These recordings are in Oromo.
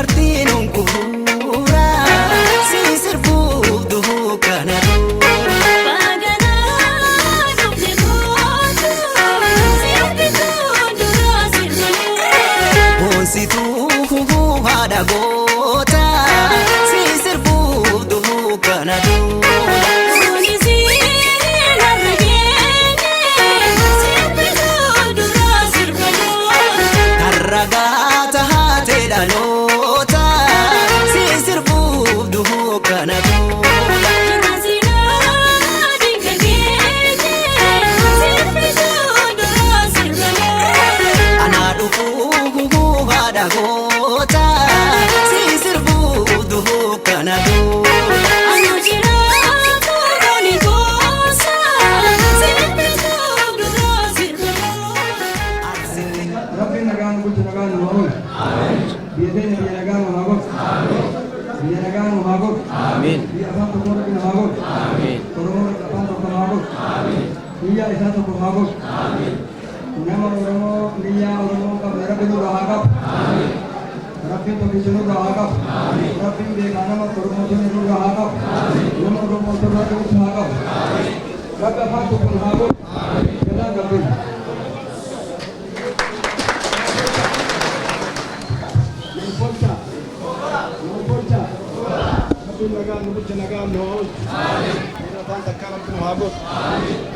dubartiin hunkuura si sirbuuf duhuu kana Bonsituu haadha goota si sirbuuf duhuu kana Karragaata haatee dhaloota si sirbuuf duhuu kana Anaa dhufuu haadha goota si sirbuuf duhuu kana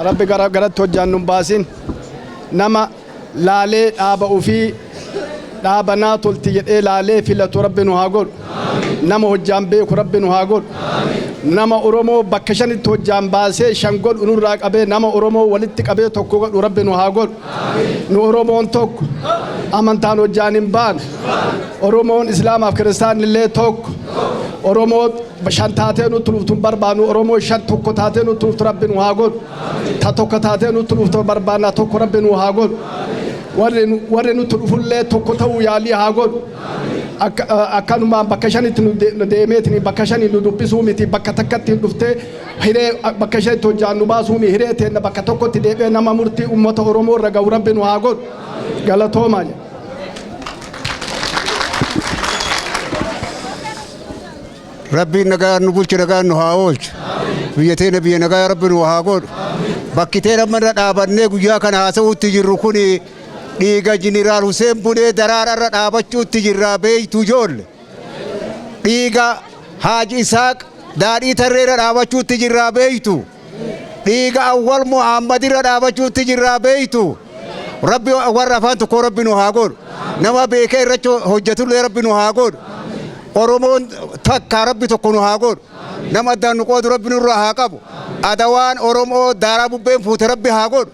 Rabbi gara garatti hojjaan nun baasin nama laalee dhaaba ufii dhaabanaa tolti jedhee laalee filatu Rabbi nu haa godhu. Nama hojjaan beeku Rabbi nu haa godhu. Nama Oromoo bakka shanitti hojjaan baasee shan godhu nurraa qabee nama Oromoo walitti qabee tokko godhu Rabbi nu haa godhu. Nu Oromoon tokko amantaan hojjaan hin baanu. Oromoon Islaamaaf Kiristaanillee tokko. Oromoo shan taatee nutti dhuftuun barbaannu Oromoo shan tokko taatee nutti dhuftu Rabbi nu haa godhu. Ta tokko taatee nutti dhuftu barbaanna tokko Rabbi nu haa godhu. Warri nutti dhufullee tokko ta'uu yaalii haa godhu. Akkanumaan bakka shanitti nu deemeetini bakka shanii nu dubbisuu miti bakka takkatti dhuftee hiree bakka shanitti hojjaan nu baasuu mi hiree teenna bakka tokkotti deebi'ee nama murtii uummata Oromoo irra ga'u Rabbi nu haa godhu. Galatoomaa. Rabbi nagaa nu bulchu nagaa nu haa oolchu. Biyya teenya biyya nagaa Rabbi nu haa godhu. Bakki teenya mana dhaabannee guyyaa kana haasa'uutti jirru kuni dhiiga Jeneraal Hussein Bunee daraararra dhaabachuutti jirraa beeytu ijoolle. Dhiiga Haaji Isaaq daadhii tarreerra dhaabachuutti jirraa beeytu. Dhiiga Awwal Muhammadirra dhaabachuutti jirraa beeytu. Rabbi warra afaan tokko Rabbi nu haa godhu. Nama beekee irratti hojjetullee Rabbi nu haa godhu. Oromoon takka Rabbi tokko nu haa godhu. Nama addaan nu qoodu Rabbi nurraa haa qabu. Adawaan Oromoo daaraa bubbeen fuute Rabbi haa godhu.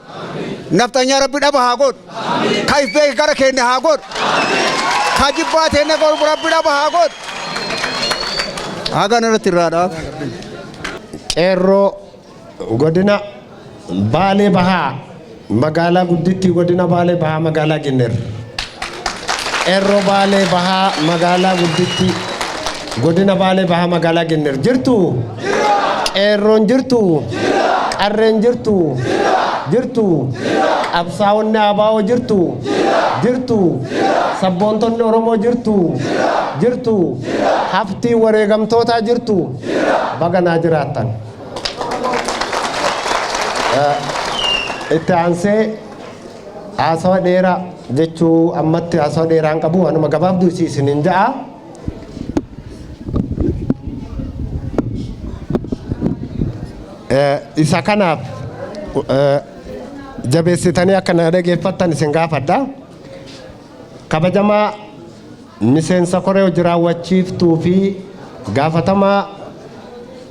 Naftanyaa Rabbi dhaba haa godhu. Ka if beeke gara keenya haa godhu. Ka jibbaa teenya godhu Rabbi dhaba haa godhu. Hagan irratti irraadha. Qeerroo Godina Baalee Bahaa Magaalaa Gudditti Godina Baalee Bahaa Magaalaa Gindhiir. Qeerroo Baalee Bahaa Magaalaa Gudditti Godina Baalee Bahaa Magaalaa Gindhiir jirtu. Qeerroon jirtu. Qarreen jirtu. Jirtu. Qabsaa'onni ABO jirtu. Jirtu. Sabboontonni Oromoo jirtu. Jirtu. Haftii wareegamtootaa jirtu. Baganaa jiraattan. Itti aansee haasawa dheeraa jechuu ammatti haasawa dheeraan qabu anuma gabaabduu isiniin ja'a. Isa kanaaf jabeessitanii akka na dhageeffattan isin gaafadha. Kabajamaa miseensa koree hojii raawwachiiftuu fi gaafatamaa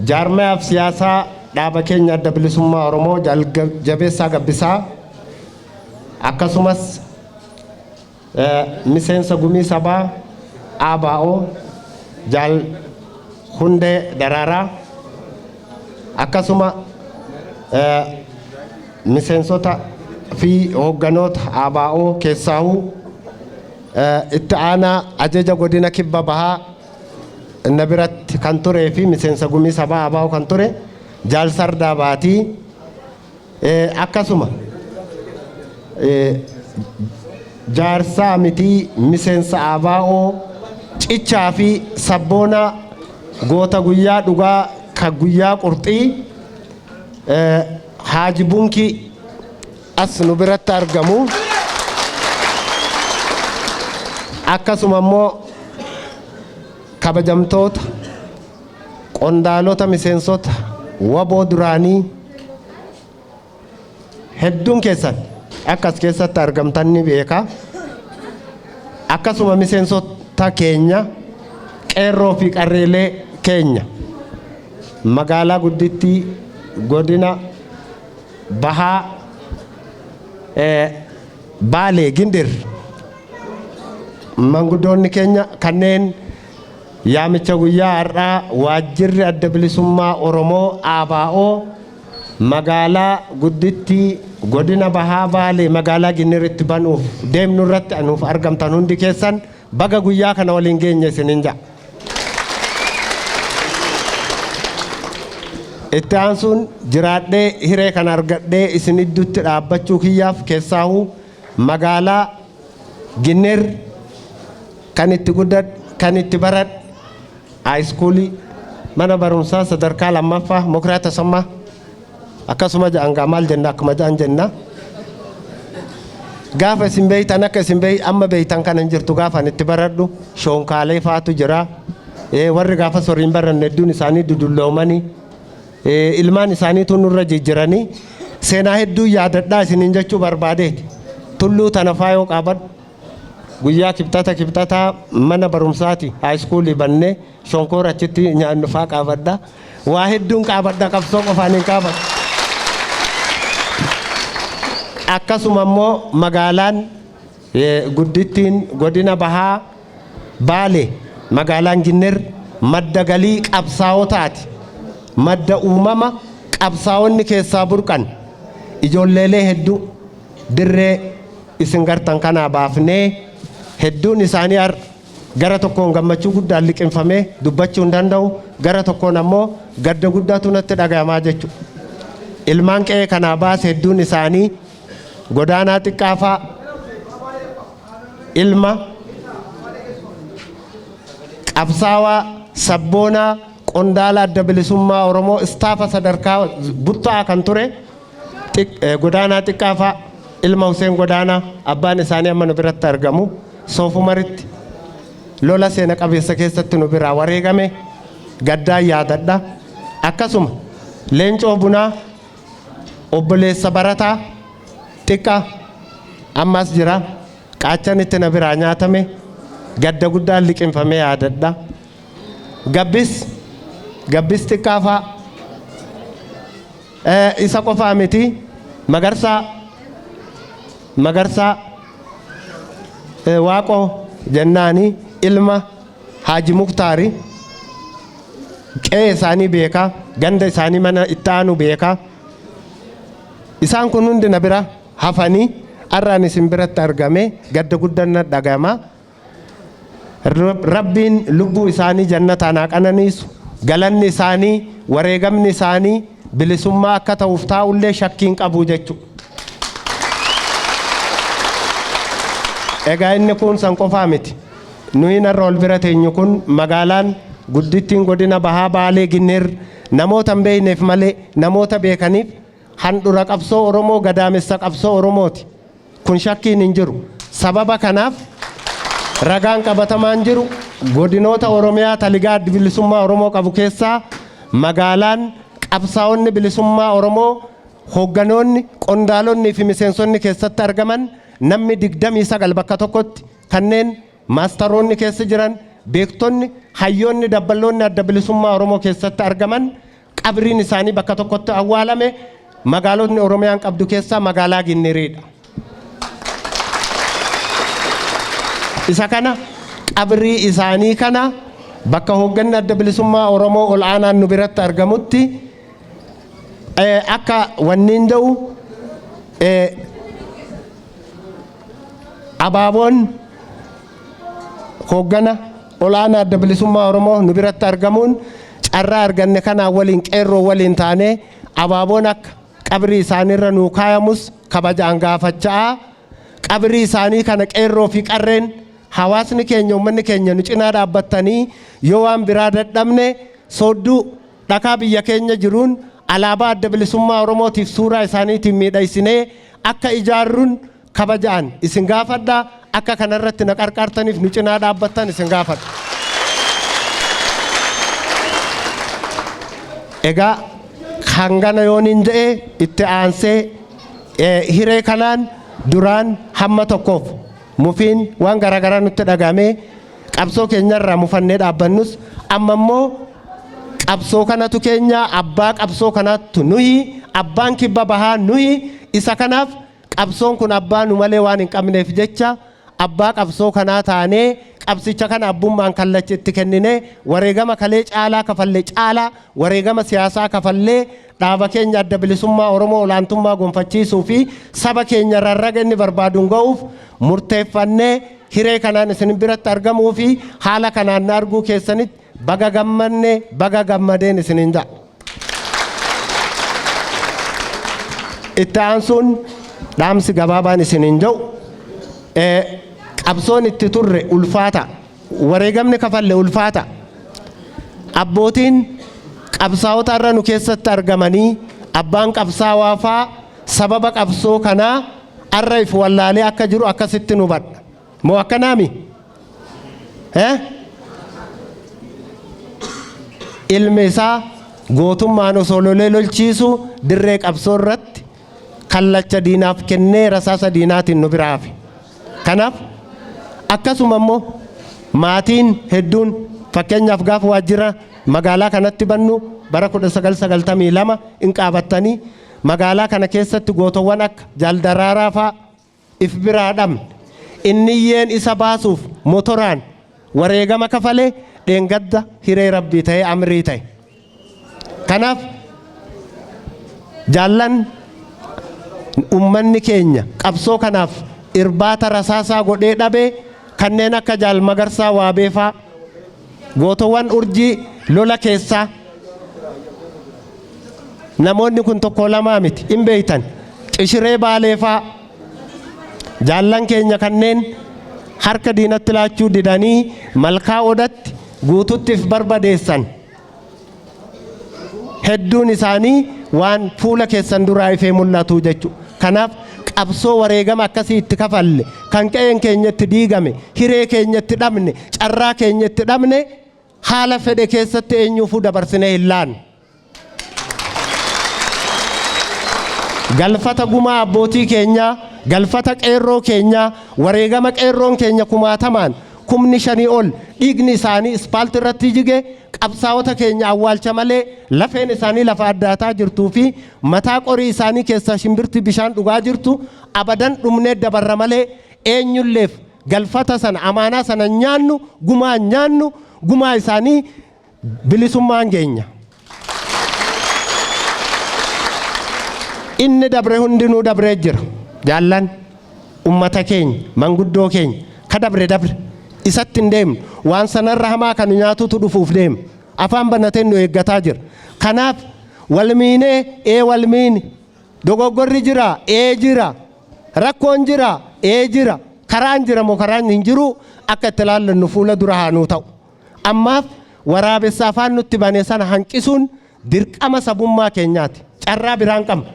jaarmayaaf siyaasaa dhaaba keenya adda bilisummaa Oromoo jabeessaa gabbisaa akkasumas miseensa gumii sabaa ABO jaal hundee daraaraa akkasuma miseensota fi hoogganoota ABO keessaahuu itti aanaa ajaja godina kibba bahaa na biratti kan turee fi miseensa gumii sabaa ABO kan ture jaal sardaa baatii akkasuma jaarsaa mitii miseensa ABO cichaa fi sabboona goota guyyaa dhugaa ka guyyaa qurxii Haaji Bunki as nu biratti argamu. Akkasuma immoo kabajamtoota qondaalota miseensota waboo duraanii hedduun keessan akkas keessatti argamtan ni beeka. Akkasuma miseensota keenya qeerroo fi qarreelee keenya magaalaa guddittii Godina Bahaa Baalee Gindhiir manguddoonni keenya kanneen yaamicha guyyaa har'aa waajjirri adda bilisummaa Oromoo ABO magaalaa guddittii Godina Bahaa Baalee magaalaa Gindhiiritti banuuf deemnu irratti anuuf argamtan hundi keessan baga guyyaa kana waliin geenye isinin ja'a. Itti aansuun jiraadhee hiree kan argadhee isin idduutti dhaabbachuu kiyyaaf keessaahuu magaalaa Gindhiir kan itti guddadhe kan itti baradhe haayiskuulii mana barumsaa sadarkaa lammaffaa Mokiraata Sammaa akkasuma ja'angaa maal jenna akkuma ja'an jenna. Gaafa isin beeytan akka isin amma beeytan kana hin jirtu gaafa itti baradhu shoonkaalee faatu jira. Warri gaafa soriin baranne hedduun isaanii dudulloomanii ilmaan isaanii tunurra jijjiranii seenaa hedduu yaadadhaa isiniin jechuu barbaadeeti. Tulluu tana faayoo qabadhu guyyaa kibxata mana barumsaati haayiskuulii bannee shonkoora achitti nyaannu faa qabadha. Waa hedduun qabadha qabsoo qofaan hin qabadhu. Akkasuma immoo magaalaan guddittiin Godina Bahaa Baalee magaalaan Gindhiir madda galii qabsaa'otaati. Madda uumama qabsaa'onni keessaa burqan ijoolleelee hedduu dirree isin gartan kanaa baafnee hedduun isaanii gara tokkoon gammachuu guddaan liqinfamee dubbachuu hin danda'u gara tokkoon ammoo gadda guddaatu natti dhagahamaa jechuudha. Ilmaan qe'ee kanaa baase hedduun isaanii godaanaa xiqqaafaa ilma qabsaawaa sabboonaa qondaala adda bilisummaa Oromoo istaafa sadarkaa buttaa kan ture godaanaa xiqqaafaa ilma Huseen Godaanaa abbaan isaanii amma nu biratti argamu Soofumaritti lola seena qabeessa keessatti nu biraa wareegame gaddaan yaadadha. Akkasuma Leencoo Bunaa obboleessa barataa xiqqaa ammas jira qaachanitti na biraa nyaatame gadda guddaan liqinfamee yaadadha. Gabbis xiqqaafaa isa qofaa miti Magarsaa Waaqoo jennaani ilma Haaji Muktaari qe'ee isaanii beeka ganda isaanii mana itti aanu beeka. Isaan kun hundi na bira hafanii har'aan isin biratti argame gadda guddaan dhagahama. Rabbiin lubbuu isaanii jannataan haa qananiisu. Galanni isaanii wareegamni isaanii bilisummaa akka ta'uuf taa'ullee shakkiin qabu jechuudha. Egaa inni kun san qofaa miti. Nuyi narra ol bira teenyu kun magaalaan guddittiin Godina Bahaa Baalee Gindhiir namoota hin beekneef malee namoota beekaniif handhura qabsoo Oromoo gadaamessa qabsoo Oromooti. Kun shakkiin hin jiru. Sababa kanaaf ragaan qabatamaan jiru godinoota Oromiyaa taligaa bilisummaa Oromoo qabu keessaa magaalaan qabsaa'onni bilisummaa Oromoo hoogganoonni qondaalonni fi miseensonni keessatti argaman namni 29 bakka tokkotti kanneen maastaroonni keessa jiran beektonni hayyoonni dabballoonni adda bilisummaa Oromoo keessatti argaman qabriin isaanii bakka tokkotti awwaalame magaalonni Oromiyaan qabdu keessaa magaalaa Gindhiiridha. Isa kana qabrii isaanii kana bakka hoogganni adda bilisummaa Oromoo ol aanaan nu biratti argamutti akka wanniin ta'u abaaboon hooggana ol aanaa adda bilisummaa Oromoo nu biratti argamuun carraa arganne kana waliin qeerroo waliin taane abaaboon akka qabrii isaaniirra nuu kaayamus kabajaan gaafachaa qabrii isaanii kana qeerroo fi qarreen hawaasni keenya uummanni keenya nu cinaa dhaabbattanii yoo waan biraa dadhabne soodduu dhakaa biyya keenya jiruun alaabaa adda bilisummaa Oromootiif suuraa isaaniitiin miidhagsinee akka ijaarruun kabajaan isin gaafadha. Akka kanarratti na qarqaartaniif nu cinaa dhaabbattan isin gaafadha. Egaa hangana yooniin jedhee itti aansee hiree kanaan duraan hamma tokkoof mufiin waan garaagaraa nutti dhagahame qabsoo keenyarraa mufannee dhaabbannus amma immoo qabsoo kanatu keenya abbaa qabsoo kanatu nuyi abbaan kibba bahaa nuyi isa kanaaf qabsoon kun abbaa nu malee waan hin qabneef jecha abbaa qabsoo kanaa taanee qabsicha kana abbummaan kallacha itti kennine wareegama kalee caalaa kafallee caalaa wareegama siyaasaa kafallee dhaaba keenya adda bilisummaa Oromoo olaantummaa gonfachiisuu fi saba keenya rarraga inni barbaaduun ga'uuf murteeffannee hiree kanaan isin biratti argamuu fi haala kanaan arguu keessanitti baga gammanne baga gammadeen isiniin ja'a. Itti aansuun dhaamsi gabaabaan isiniin ja'u qabsoon itti turre ulfaata wareegamni kafalle ulfaata abbootiin qabsaa'ota irra nu keessatti argamanii abbaan qabsaawaa faa sababa qabsoo kanaa arraif wallaalee akka jiru akkasitti nu badha moo akkanaami ilmi isaa gootummaan osoo lolee lolchiisu dirree qabsoo irratti kallacha diinaaf kennee rasaasa diinaatiin nu biraafi kanaaf akkasuma immoo maatiin hedduun fakkeenyaaf gaafa waajjira magaalaa kanatti bannu bara 1992 in qaabattanii magaalaa kana keessatti gootowwan akka Jaaldaraaraa faa if biraa dhabne inni iyyeen isa baasuuf motoraan wareegama kafalee dheengadda hiree rabbii ta'ee amrii ta'e kanaaf jaallan ummanni keenya qabsoo kanaaf irbaata rasaasaa godhee dhabee kanneen akka Jaal Magarsaa Waabeefaa gootowwan urjii lola keessaa namoonni kun tokko lamaa miti hin beeytan Qishiree Baaleefaa jaallan keenya kanneen harka diinatti laachuu didanii malkaa odatti guututtiif barbadeessan hedduun isaanii waan fuula keessan duraa ifee mul'atu jechuudha. Kanaaf qabsoo wareegama akkasii itti kafalle kan qe'een keenyatti diigame hiree keenyatti dhabne carraa keenyatti dhabne haala fedhe keessatti eenyuufuu dabarsinee hin laanne. Galfata gumaa abbootii keenyaa galfata qeerroo keenyaa wareegama qeerroon keenya kumaatamaan kumni shanii ol dhiigni isaanii ispaaltii irratti jige qabsaa'ota keenya awwaalcha malee lafeen isaanii lafa addaataa jirtuu fi mataa qorii isaanii keessa shimbirti bishaan dhugaa jirtu abadan dhumnee dabarra malee eenyulleef galfata sana amaanaa sana nyaannu gumaa isaanii bilisummaan geenya. Inni dabre hundinuu dabree jira jaallan ummata keenya manguddoo keenya ka dabre isatti hin deemnu waan sanarra hamaa kan nyaatutu dhufuuf deema afaan banateen nu eeggataa jira. Kanaaf walmiinee walmiini dogoggorri jira jira rakkoon jira jira karaan jira moo karaan hin jiru akka itti ilaallannu fuula dura haanuu ta'u ammaaf waraabessa afaan nutti bane sana hanqisuun dirqama sabummaa keenyaati carraa biraan qabna.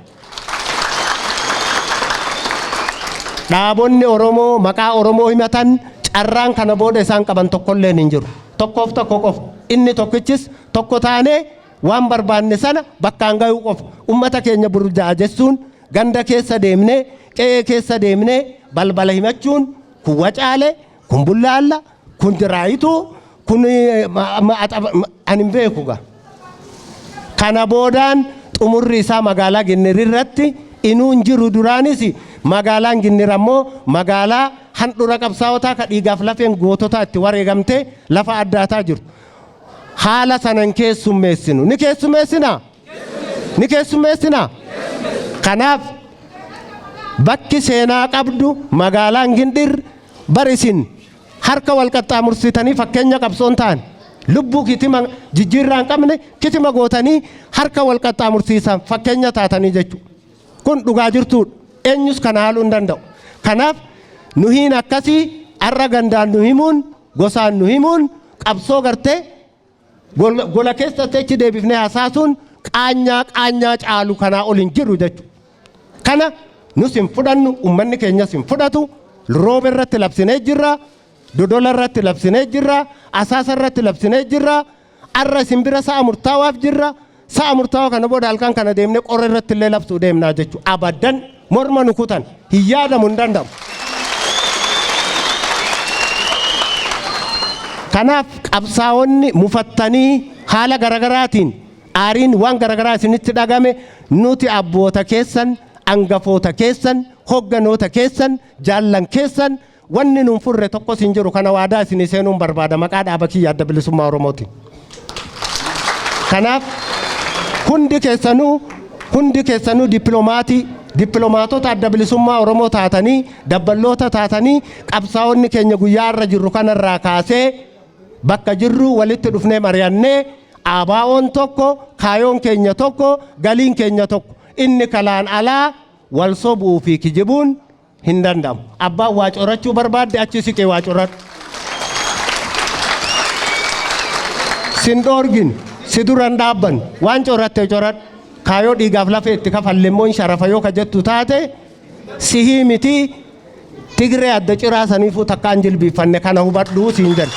Dhaabonni Oromoo maqaa Oromoo himatan carraan kana booda isaan qaban tokkollee hin jiru. Tokkoof tokko qofa. Inni tokkichis tokko taanee waan barbaanne sana bakkaan gahuu qofa. Ummata keenya burjaa jechuun ganda keessa deemnee qe'ee keessa deemnee balbala himachuun kun wacaale kun bullaalla kun jiraayituu kun ani hin beeku gaa. Kana boodaan xumurri isaa magaalaa Gindhiir irratti inuun jiru duraanis magaalaan Gindhiir ammoo magaalaa handhuura qabsaa'otaa ka dhiigaaf lafeen goototaa itti wareegamtee lafa addaataa jirtu. Haala sanan keessummeessinu. Ni keessummeessinaa? Ni keessummeessinaa? Kanaaf bakki seenaa qabdu magaalaan Gindhiir barisin harka wal qaxxaamursitanii fakkeenya qabsoon ta'an lubbuu kitima jijjiirraa hin qabne kitima gootanii harka wal qaxxaamursiisan fakkeenya taatanii jechuudha. Kun dhugaa jirtuudha. Eenyus kana haaluu hin danda'u. Kanaaf nuhiin akkasii arra gandaan nu himuun gosaan nu himuun qabsoo gartee gola keessatti achi deebifnee hasaasuun qaanyaa caalu kanaa ol hin jiru jechuudha. Kana nus hin fudhannu, uummanni keenyas hin fudhatu. Rooba irratti labsinee jirra, dodola irratti labsinee jirra, asaasa irratti labsinee jirra. Arra isin bira sa'a murtaawaaf jirra. Sa'a murtaawaa kana booda halkan kana deemnee qorra irratti illee labsuu deemnaa jechuudha. Abaddan morma nu kutan hin yaadamu hin danda'amu. Kanaaf qabsaa'onni mufattanii haala garagaraatiin aariin waan garagaraa isinitti dhagame nuti abboota keessan, angafoota keessan, hogganoota keessan, jaallan keessan wanni nuun furre tokkos hin jiru. Kana waadaa isinii seenuun barbaada maqaa dhaaba kiyya Adda Bilisummaa Oromooti. Kanaaf hundi keessanuu dippiloomaatota Adda Bilisummaa Oromoo taatanii, dabballoota taatanii qabsaa'onni keenya guyyaa irra jirru kanarraa kaasee bakka jirru walitti dhufnee mari'annee ABO'n tokko, kaayoon keenya tokko, galiin keenya tokko. Inni kalaan alaa wal sobuu fi kijibuun hin danda'amu. Abbaan waa corachuu barbaadde achi siqee waa coradhu. Sin dhoorgin, si duran dhaabban waan coratte coradhu. Kaayoo dhiigaaf lafee itti kafallemmoo sharafa yoo ka jettu taate sihii miti Tigree adda ciraa saniifuu takkaan jilbiiffanne kana hubadhuu siin jedhe.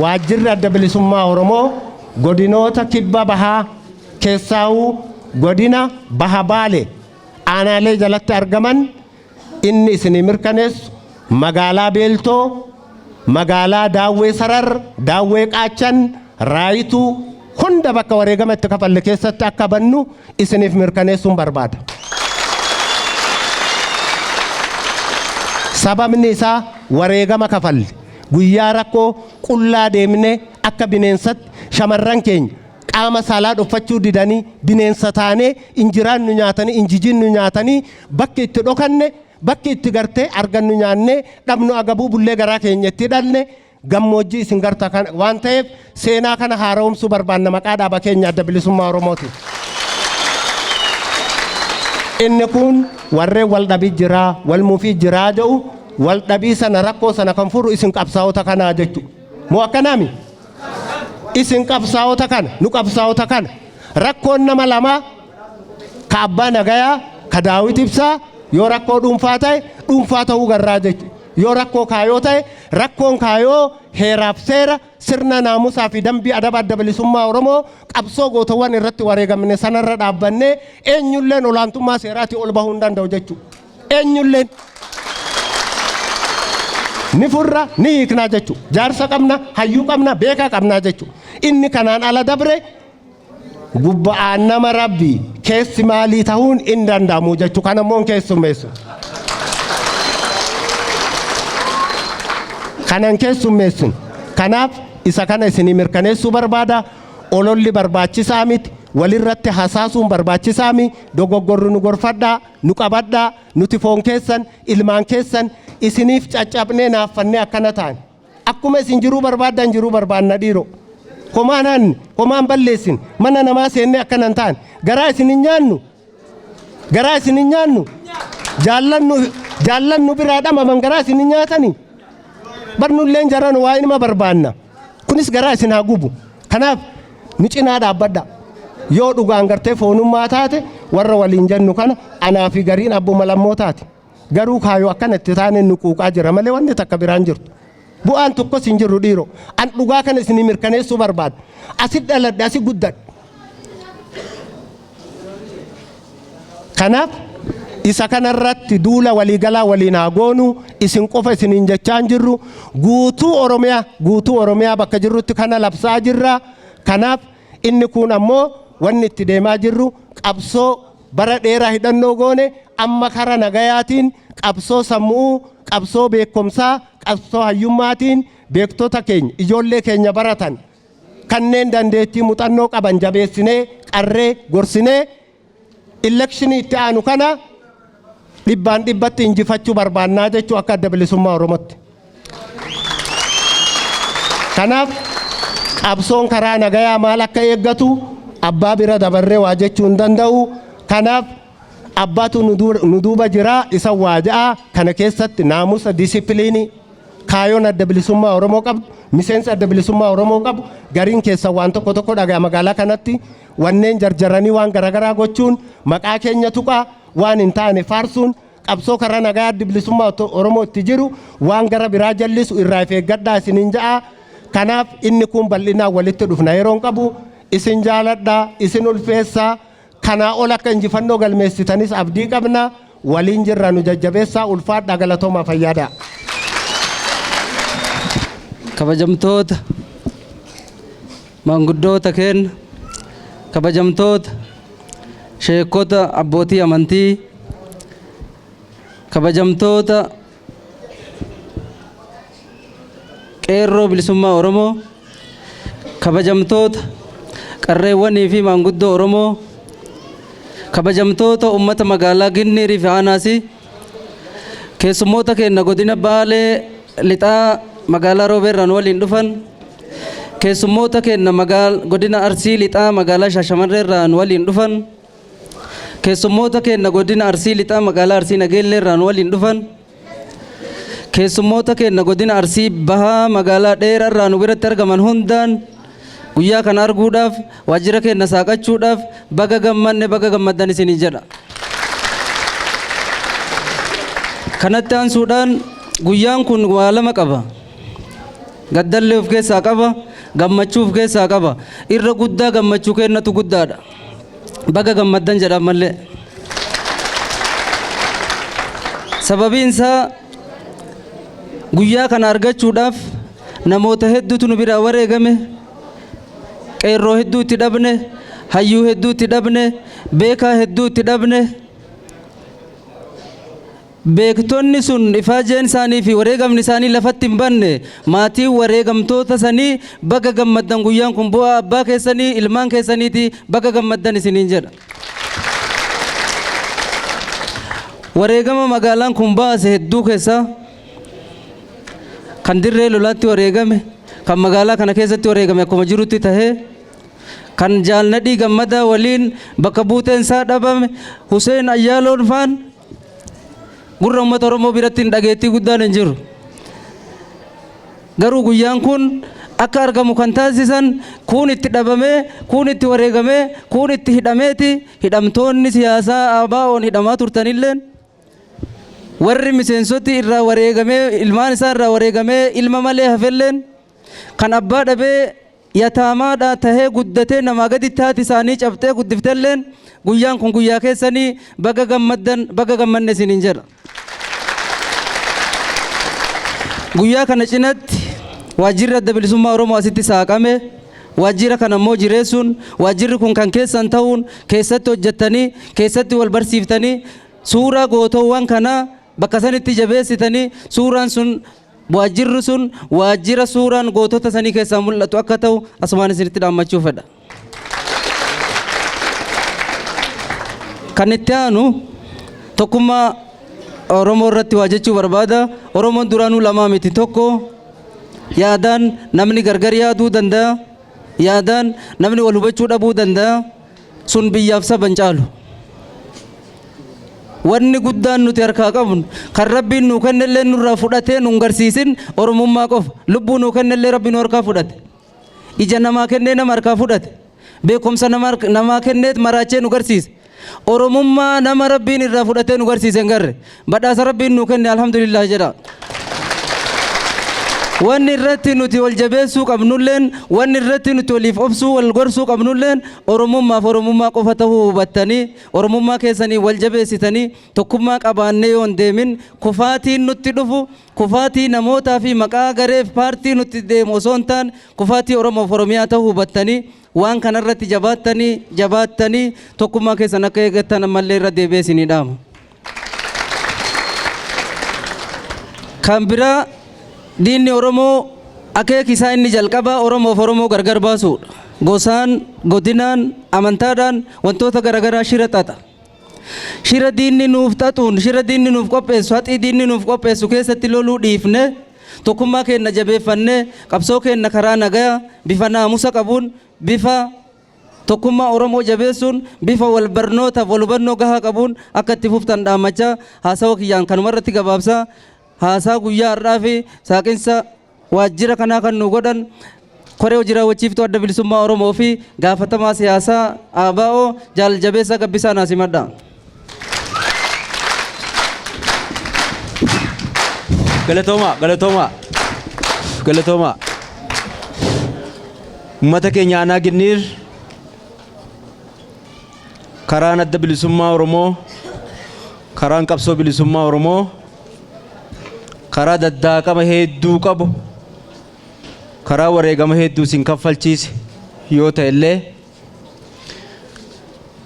Waajjirri Adda Bilisummaa Oromoo godinoota kibba bahaa keessaa'uu godina Bahaa Baalee aanaalee jalatti argaman inni isinii mirkaneessu magaalaa Beeltoo, magaalaa Daawwee Sarar, Daawwee Qaachan, Raayituu hunda bakka wareegama itti kafalle keessatti akka bannu isiniif mirkaneessuun barbaada. Sababni isaa wareegama kafalle. Guyyaa rakkoo qullaa deemne akka bineensatti shamarran keenya qaama saalaa dhuffachuu didanii bineensa taanee injiraannu nyaatanii injijiinnu nyaatanii bakki itti dhokanne bakki itti gartee argannu nyaanne dhabnu agabuu bullee garaa keenya itti dhalne gammoojjii isin garta kana waan ta'eef seenaa kana haaromsuu barbaanna maqaa dhaaba keenya Adda Bilisummaa Oromooti. Inni kun warreen wal dhabii jiraa wal muufii jiraa jedhu wal dhabii sana rakkoo sana kan furu isin qabsaa'ota kanaa jechuudha. Moo akkanaami? Isin qabsaa'ota kana nu qabsaa'ota kana rakkoon nama lama ka abbaa nagayaa ka Daawit Ibsaa yoo rakkoo dhuunfaa ta'e dhuunfaa ta'uu garraa jechuudha. Yoo rakkoo kaayoo ta'e rakkoon kaayoo heeraaf seera sirna naamusaa fi dambii adaba Adda Bilisummaa Oromoo qabsoo gootawwan irratti wareegamne sanarra dhaabbannee eenyulleen olaantummaa seeraatii ol bahuu hin danda'u jechuudha. Eenyulleen ni furra ni hiiknaa jechuudha. Jaarsa qabna, hayyuu qabna, beekaa qabnaa jechuudha. Inni kanaan ala dabre gubba'aan nama rabbii keessi maalii ta'uun hin danda'amu jechuudha. Kana immoo keessummeessu. Kanan keessummeessun. Kanaaf isa kana isinii mirkaneessuu barbaada. Ololli barbaachisaa miti. Walirratti hasaasuun barbaachisaa miti. Dogoggorri nu gorfadhaa, nu qabadhaa, nuti foon keessan, ilmaan keessan isiniif caccabnee naaffannee akkana ta'an. Akkuma isin jiruu barbaaddan jiruu barbaanna dhiiroo. Homaan balleessin mana namaa seennee akkanan ta'an. Garaa isin hin nyaannu. Garaa isin hin nyaannu. Jaallannu biraa dhamaman garaa isin hin nyaatanii. Barnulleen jaran waa inuma barbaanna. Kunis garaa isin haa gubu. Kanaaf ni cinaa dhaabbadha. Yoo dhugaan gartee foonummaa taate warra waliin jennu kana anaa fi gariin abbuma lammoo taate. Garuu kaayoo akkanatti taane nu quuqaa jira malee wanti takka biraan jirtu. Bu'aan tokkos hin jirru dhiiroo. An dhugaa kana isin mirkaneessuu barbaada. Asit dhaladhe asit guddadhe. Kanaaf isa kanarratti duula waliigalaa waliin haa goonu isin qofa isiniin jechaan jirru guutuu Oromiyaa bakka jirrutti kana labsaa jirra. Kanaaf inni kun ammoo wanni itti deemaa jirru qabsoo bara dheeraa hidhannoo goone amma kara nagayaatiin qabsoo sammuu qabsoo beekumsaa qabsoo hayyummaatiin beektota keenya ijoollee keenya baratan kanneen dandeettii muuxannoo qaban jabeessinee qarree gorsinee elekshinii itti aanu kana dhibbaan dhibbatti injifachuu barbaannaa jechuu akka Adda Bilisummaa Oromootti. Kanaaf qabsoon karaa nagayaa maal akka eeggatu abbaa bira dabarree waa jechuu hin danda'u. Kanaaf abbaatu nu duuba jira isa waajjira kana keessatti naamusa disipiliinii kaayoon adda bilisummaa Oromoo qabu miseensa adda bilisummaa Oromoo qabu gariin keessa waan tokko tokko dhagaa magaalaa kanatti wanneen jarjaranii waan garagaraa gochuun maqaa keenya tuqaa waan hin taane faarsuun qabsoo karaa nagaa adda bilisummaa Oromoo itti jiru waan gara biraa jallisu irraa eeggadhaa isiniin ja'a. Kanaaf inni kun bal'inaan walitti dhufna yeroon qabu isin jaaladhaa isin ulfeessaa kanaa ol akka injifannoo galmeessitanis abdii qabna waliin jirra nu jajjabeessaa ulfaadhaa galatoomaa fayyaadhaa. Kabajamtoota maanguddoota keenya kabajamtoota sheekota abbootii amantii kabajamtoota qeerroo bilisummaa Oromoo kabajamtoota qarreewwanii fi maanguddoo Oromoo kabajamtoota ummata magaalaa Gindhiir fi Aanaasii keessummoota keenya godina Baalee lixaa magaalaa Roobeerraan waliin dhufan keessummoota keenya godina Arsii lixaa magaalaa Shaashamarreerraan waliin dhufan keessummoota keenya godina Arsii lixaa magaalaa Arsii Nageelleerraan waliin dhufan keessummoota keenya godina Arsii Bahaa magaalaa Dheerarraan biratti argaman hundaan guyyaa kana arguudhaaf waajjira keenya saaqachuudhaaf baga gammanne baga gammaddan isinii jedha. Kanatti aansuudhaan guyyaan kun waa lama qaba. Gaddallee of keessaa qaba, gammachuu of keessaa qaba. Irra guddaa gammachuu kennatu guddaadha. Baga gammaddan jedha mallee. Sababiin isaa guyyaa kana argachuudhaaf namoota hedduutu nu biraa wareegame. Qeerroo hedduu itti dhabne, hayyuu hedduu itti dhabne, beekaa hedduu itti dhabne. Beektonni sun ifaajeen isaanii fi wareegamni isaanii lafatti hin banne maatii wareegamtoota sanii baga gammaddan guyyaan kun bu'aa abbaa keessanii ilmaan keessaniiti baga gammaddan isiniin jedha. Wareegama magaalaan kun baase hedduu keessa kan dirree lolaatti wareegame kan magaalaa kana keessatti wareegame akkuma jirutti tahee kan jaalnadhii gammadaa waliin bakka buuteen isaa dhabame Hussein Ayyaaloon faan gurra uummata Oromoo biratti dhageettii guddaan hin jiru. Garuu guyyaan kun akka argamu kan taasisan kun itti dhabamee kun itti wareegamee kun itti hidhameeti hidhamtoonni siyaasaa ABO'n hidhamaa turtanilleen warri miseensoti irraa wareegamee ilmaan isaa irraa wareegamee ilma malee hafelleen kan abbaa dhabee yataamaadha tahee guddatee namaa gaditti haati isaanii cabxee guddiftelleen guyyaan kun guyyaa keessanii baga gammaddan baga gammanne isiniin jedha. Guyyaa kana cinatti waajjirri adda bilisummaa Oromoo asitti saaqame waajjira kana immoo jireessuun waajjirri kun kan keessan ta'uun keessatti hojjettanii keessatti wal barsiiftanii suuraa gootowwan kanaa bakka sanitti jabeessitanii suuraan sun waajjirri sun waajjira suuraan gootota sanii keessaa mul'atu akka ta'u asumaan isinitti dhaammachuu fedha. Kan itti aanu tokkummaa Oromoo irratti waa jechuu barbaada. Oromoon duraanuu lamaa miti tokko yaadaan namni gargar yaaduu danda'a yaadaan namni wal hubachuu dhabuu danda'a sun biyyaaf saban caalu. Wanni guddaan nuti harkaa qabnu kan rabbiin nuu kennellee nurraa fudhatee nu garsiisin Oromummaa qofa lubbuu nuu kennellee rabbiin harkaa fudhate ija namaa kennee nama harkaa fudhate beekumsa namaa kennee maraachee nu garsiise Oromummaa nama rabbiin irraa fudhatee nu garsiise garre badhaasa rabbiin nuu kenne alhamdulillah jedha. Wanni irratti nuti wal jabeessuu qabnulleen wanni irratti nuti waliif obsuu wal gorsuu qabnulleen Oromummaa qofa ta'uu hubattanii Oromummaa keessanii wal jabeessitanii tokkummaa qabaannee yoon deemin kufaatiin nutti dhufu kufaatii namootaa fi maqaa gareef paartii nutti deemu osoo hin taane kufaatii Oromoof Oromiyaa ta'uu hubattanii waan kanarratti jabaattanii tokkummaa keessan akka eeggattan ammallee irra deebi'ee isinii dhaama. Kan biraa diinni Oromoo akeeki isaa inni jalqabaa Oromoof Oromoo gargar baasuudha. Gosaan, godinaan, amantaadhaan wantoota garagaraa shira xaxa. Shira diinni nuuf xaxuun, shira diinni nuuf qopheessu, haxii diinni nuuf qopheessu keessatti loluu dhiifne tokkummaa keenya jabeeffannee qabsoo keenya karaa nagaa bifa naamusa qabuun bifa tokkummaa Oromoo jabeessuun bifa wal barnoota wal hubannoo gahaa qabuun akka itti fuftan dhaammachaa haasawa kiyyaan kanuma irratti gabaabsaa haasaa guyyaa har'aa fi saaqinsa waajjira kanaa kan nu godhan koree hojii raawwachiiftuu adda bilisummaa Oromoo fi gaafatamaa siyaasaa ABO jaaljabeessa gabbisaa naasimadha. Galatooma. Uummata keenya aanaa Gindhiir karaan adda bilisummaa Oromoo, karaan qabsoo bilisummaa Oromoo, karaa daddaaqama hedduu qabu, karaa wareegama hedduu sin kaffalchiise yoo ta'e illee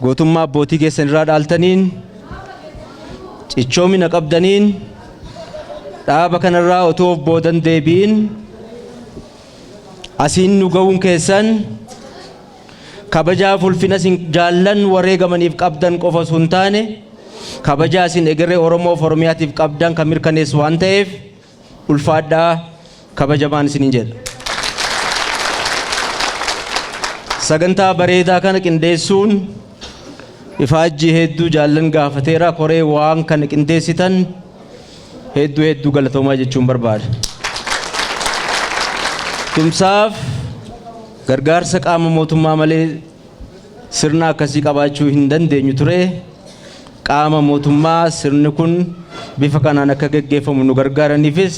gootummaa abbootii keessan irraa dhaaltaniin cichoomina qabdaniin dhaaba kanarraa otoo of boodan deebiin asiin nu ga'uun keessan kabajaa ulfina sin jaallan wareegamaniif qabdan qofa osoo hin taane kabajaa sin egeree Oromoo fi Oromiyaatiif qabdan kan mirkaneessu waan ta'eef ulfaadhaa kabajamaan isiniin jedha. Sagantaa bareedaa kana qindeessuun ifaajjii hedduu jaallan gaafateera koree waan kana qindeessitan hedduu galatoomaa jechuun barbaada. Tumsaaf gargaarsa qaama mootummaa malee sirna akkasii qabaachuu hin dandeenyu ture. Qaama mootummaa sirni kun bifa kanaan akka gaggeeffamu nu gargaaraniifis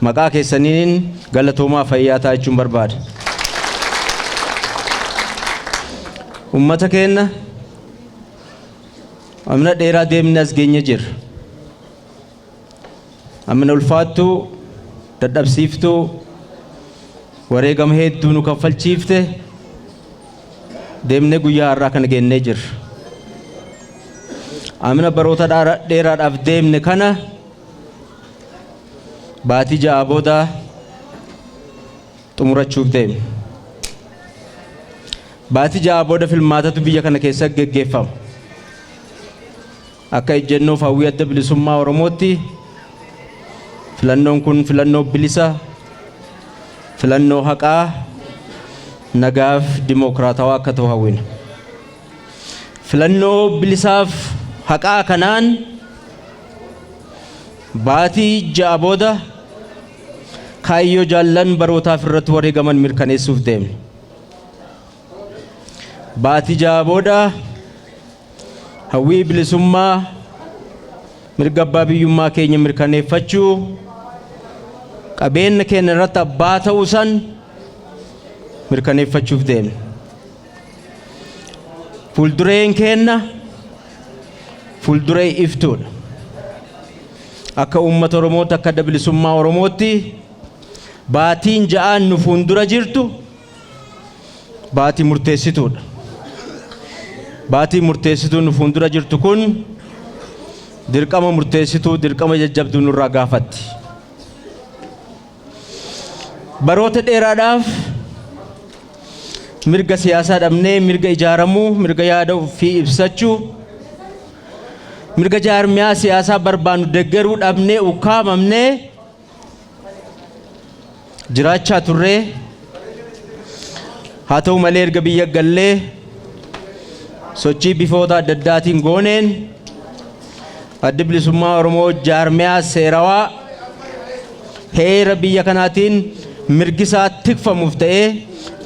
maqaa keessaniin galatoomaa fayyaa ta'aa jechuun barbaada. Uummata keenya amna dheeraa deemnee as geenye jirra. Amna ulfaattuu dadhabsiiftuu wareegama hedduu nu kaffalchiifte deemnee guyyaa har'aa kana geennee jirra. Amna baroota dheeraadhaaf deemne kana baatii ja'a booda xumurachuuf deemne. Baatii ja'a booda filmaatatu biyya kana keessa gaggeeffama. Akka ejjennoo fi hawwii adda bilisummaa Oromootti filannoon kun filannoo bilisa, filannoo haqaa, nagaaf dimokiraatawaa akka ta'u hawwina. Filannoo bilisaaf haqaa kanaan baatii ja'a booda kaayyoo jaallan barootaaf irratti wareegaman mirkaneessuuf deemne. Baatii ja'a booda hawwii bilisummaa mirga abbaa biyyummaa keenya mirkaneeffachuu qabeenya keenya irratti abbaa ta'uu san mirkaneeffachuuf deemne. Fuuldureen keenya fuulduree iftuudha. Akka uummata Oromootti akka adda bilisummaa Oromootti baatiin ja'aan nu fuuldura jirtu baatii murteessituudha. Baatii murteessituu nu fuuldura jirtu kun dirqama murteessituu dirqama jajjabduu nurraa gaafatti. Baroota dheeraadhaaf mirga siyaasaa dhabnee mirga ijaaramuu, mirga yaada ofii ibsachuu, mirga jaarmiyaa siyaasaa barbaannu deeggaruu dhabnee ukkaamamnee jiraachaa turree. Haa ta'u malee erga biyya gallee sochii bifoota adda addaatiin gooneen adda bilisummaa Oromoo jaarmiyaa seerawaa heera biyya kanaatiin mirgisaa tikfamuuf ta'ee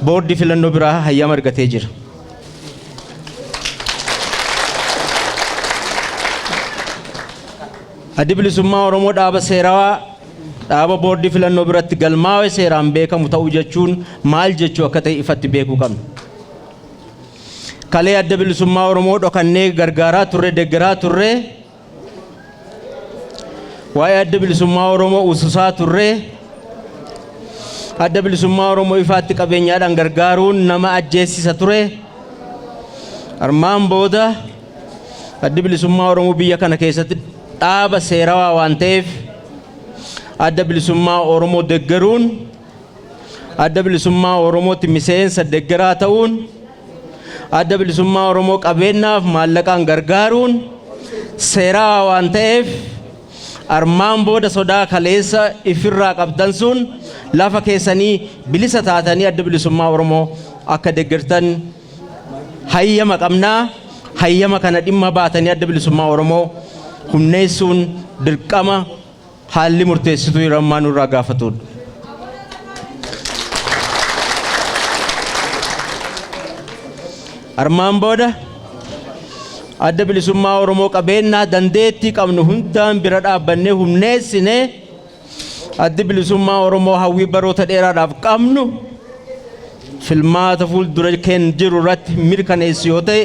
boordii filannoo biraa hayyama argatee jira. Adda bilisummaa Oromoo dhaaba seerawaa dhaaba boordii filannoo biratti galmaa'ee seeraan beekamu ta'uu jechuun maal jechuu akka ta'e ifatti beekuu qabna. Kalee adda bilisummaa Oromoo dhokannee gargaaraa turre deeggaraa turre waa'ee adda bilisummaa Oromoo ususaa turre adda bilisummaa Oromoo ifaatti qabeenyaadhaan gargaaruun nama ajjeesisa ture. Armaan booda adda bilisummaa Oromoo biyya kana keessatti dhaaba seerawaa waan ta'eef adda bilisummaa Oromoo deeggaruun adda bilisummaa Oromootti miseensa deeggaraa ta'uun adda bilisummaa Oromoo qabeenyaaf maallaqaan gargaaruun seerawaa waan ta'eef armaan booda sodaa kaleessa ifirraa qabdan sun lafa keessanii bilisa taatanii adda bilisummaa Oromoo akka deeggartan hayyama qabnaa. Hayyama kana dhimma baatanii adda bilisummaa Oromoo humneessuun dirqama haalli murteessituu yeroo ammaa nurraa gaafatudha. Armaan booda adda bilisummaa Oromoo qabeenyaa dandeettii qabnu hundaan bira dhaabbannee humneessinee adda bilisummaa Oromoo hawwii baroota dheeraadhaaf qabnu filmaata fuuldura keenya jiru irratti mirkaneessu yoo ta'e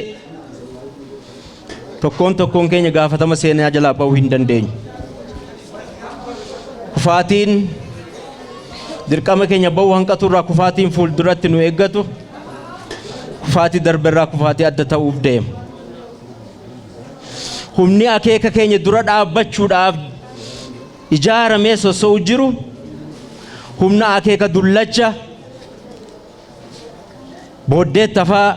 tokkoon keenya gaafatama seenaa jalaa ba'uu hin dandeenyu. Kufaatiin dirqama keenya ba'uu hanqatu irraa kufaatiin fuulduratti nu eeggatu kufaatii darbe irraa kufaatii adda ta'uuf deema. Humni akeeka keenya dura dhaabbachuudhaaf ijaaramee sosso'u jiru humna akeeka dullacha booddee tafaa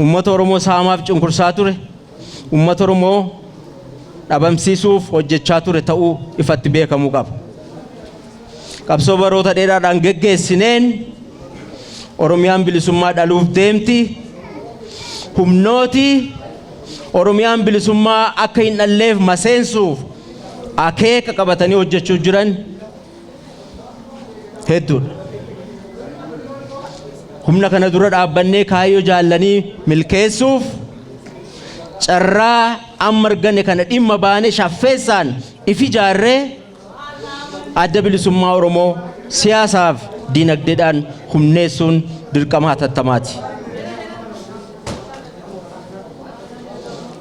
ummata Oromoo saamaaf cunqursaa ture ummata Oromoo dhabamsiisuuf hojjechaa ture ta'uu ifatti beekamuu qaba. Qabsoo baroota dheeraadhaan geggeessineen Oromiyaan bilisummaa dhaluuf deemti. Humnooti Oromiyaan bilisummaa akka hin dhalleef maseensuuf akeeka qabatanii hojjechuu jiran hedduudha. Humna kana dura dhaabbannee kaayyoo jaallanii milkeessuuf carraa amma arganne kana dhimma baanee shaffeessaan ifi jaarree adda bilisummaa Oromoo siyaasaaf dinagdeedhaan humneessuun dirqama hatattamaati.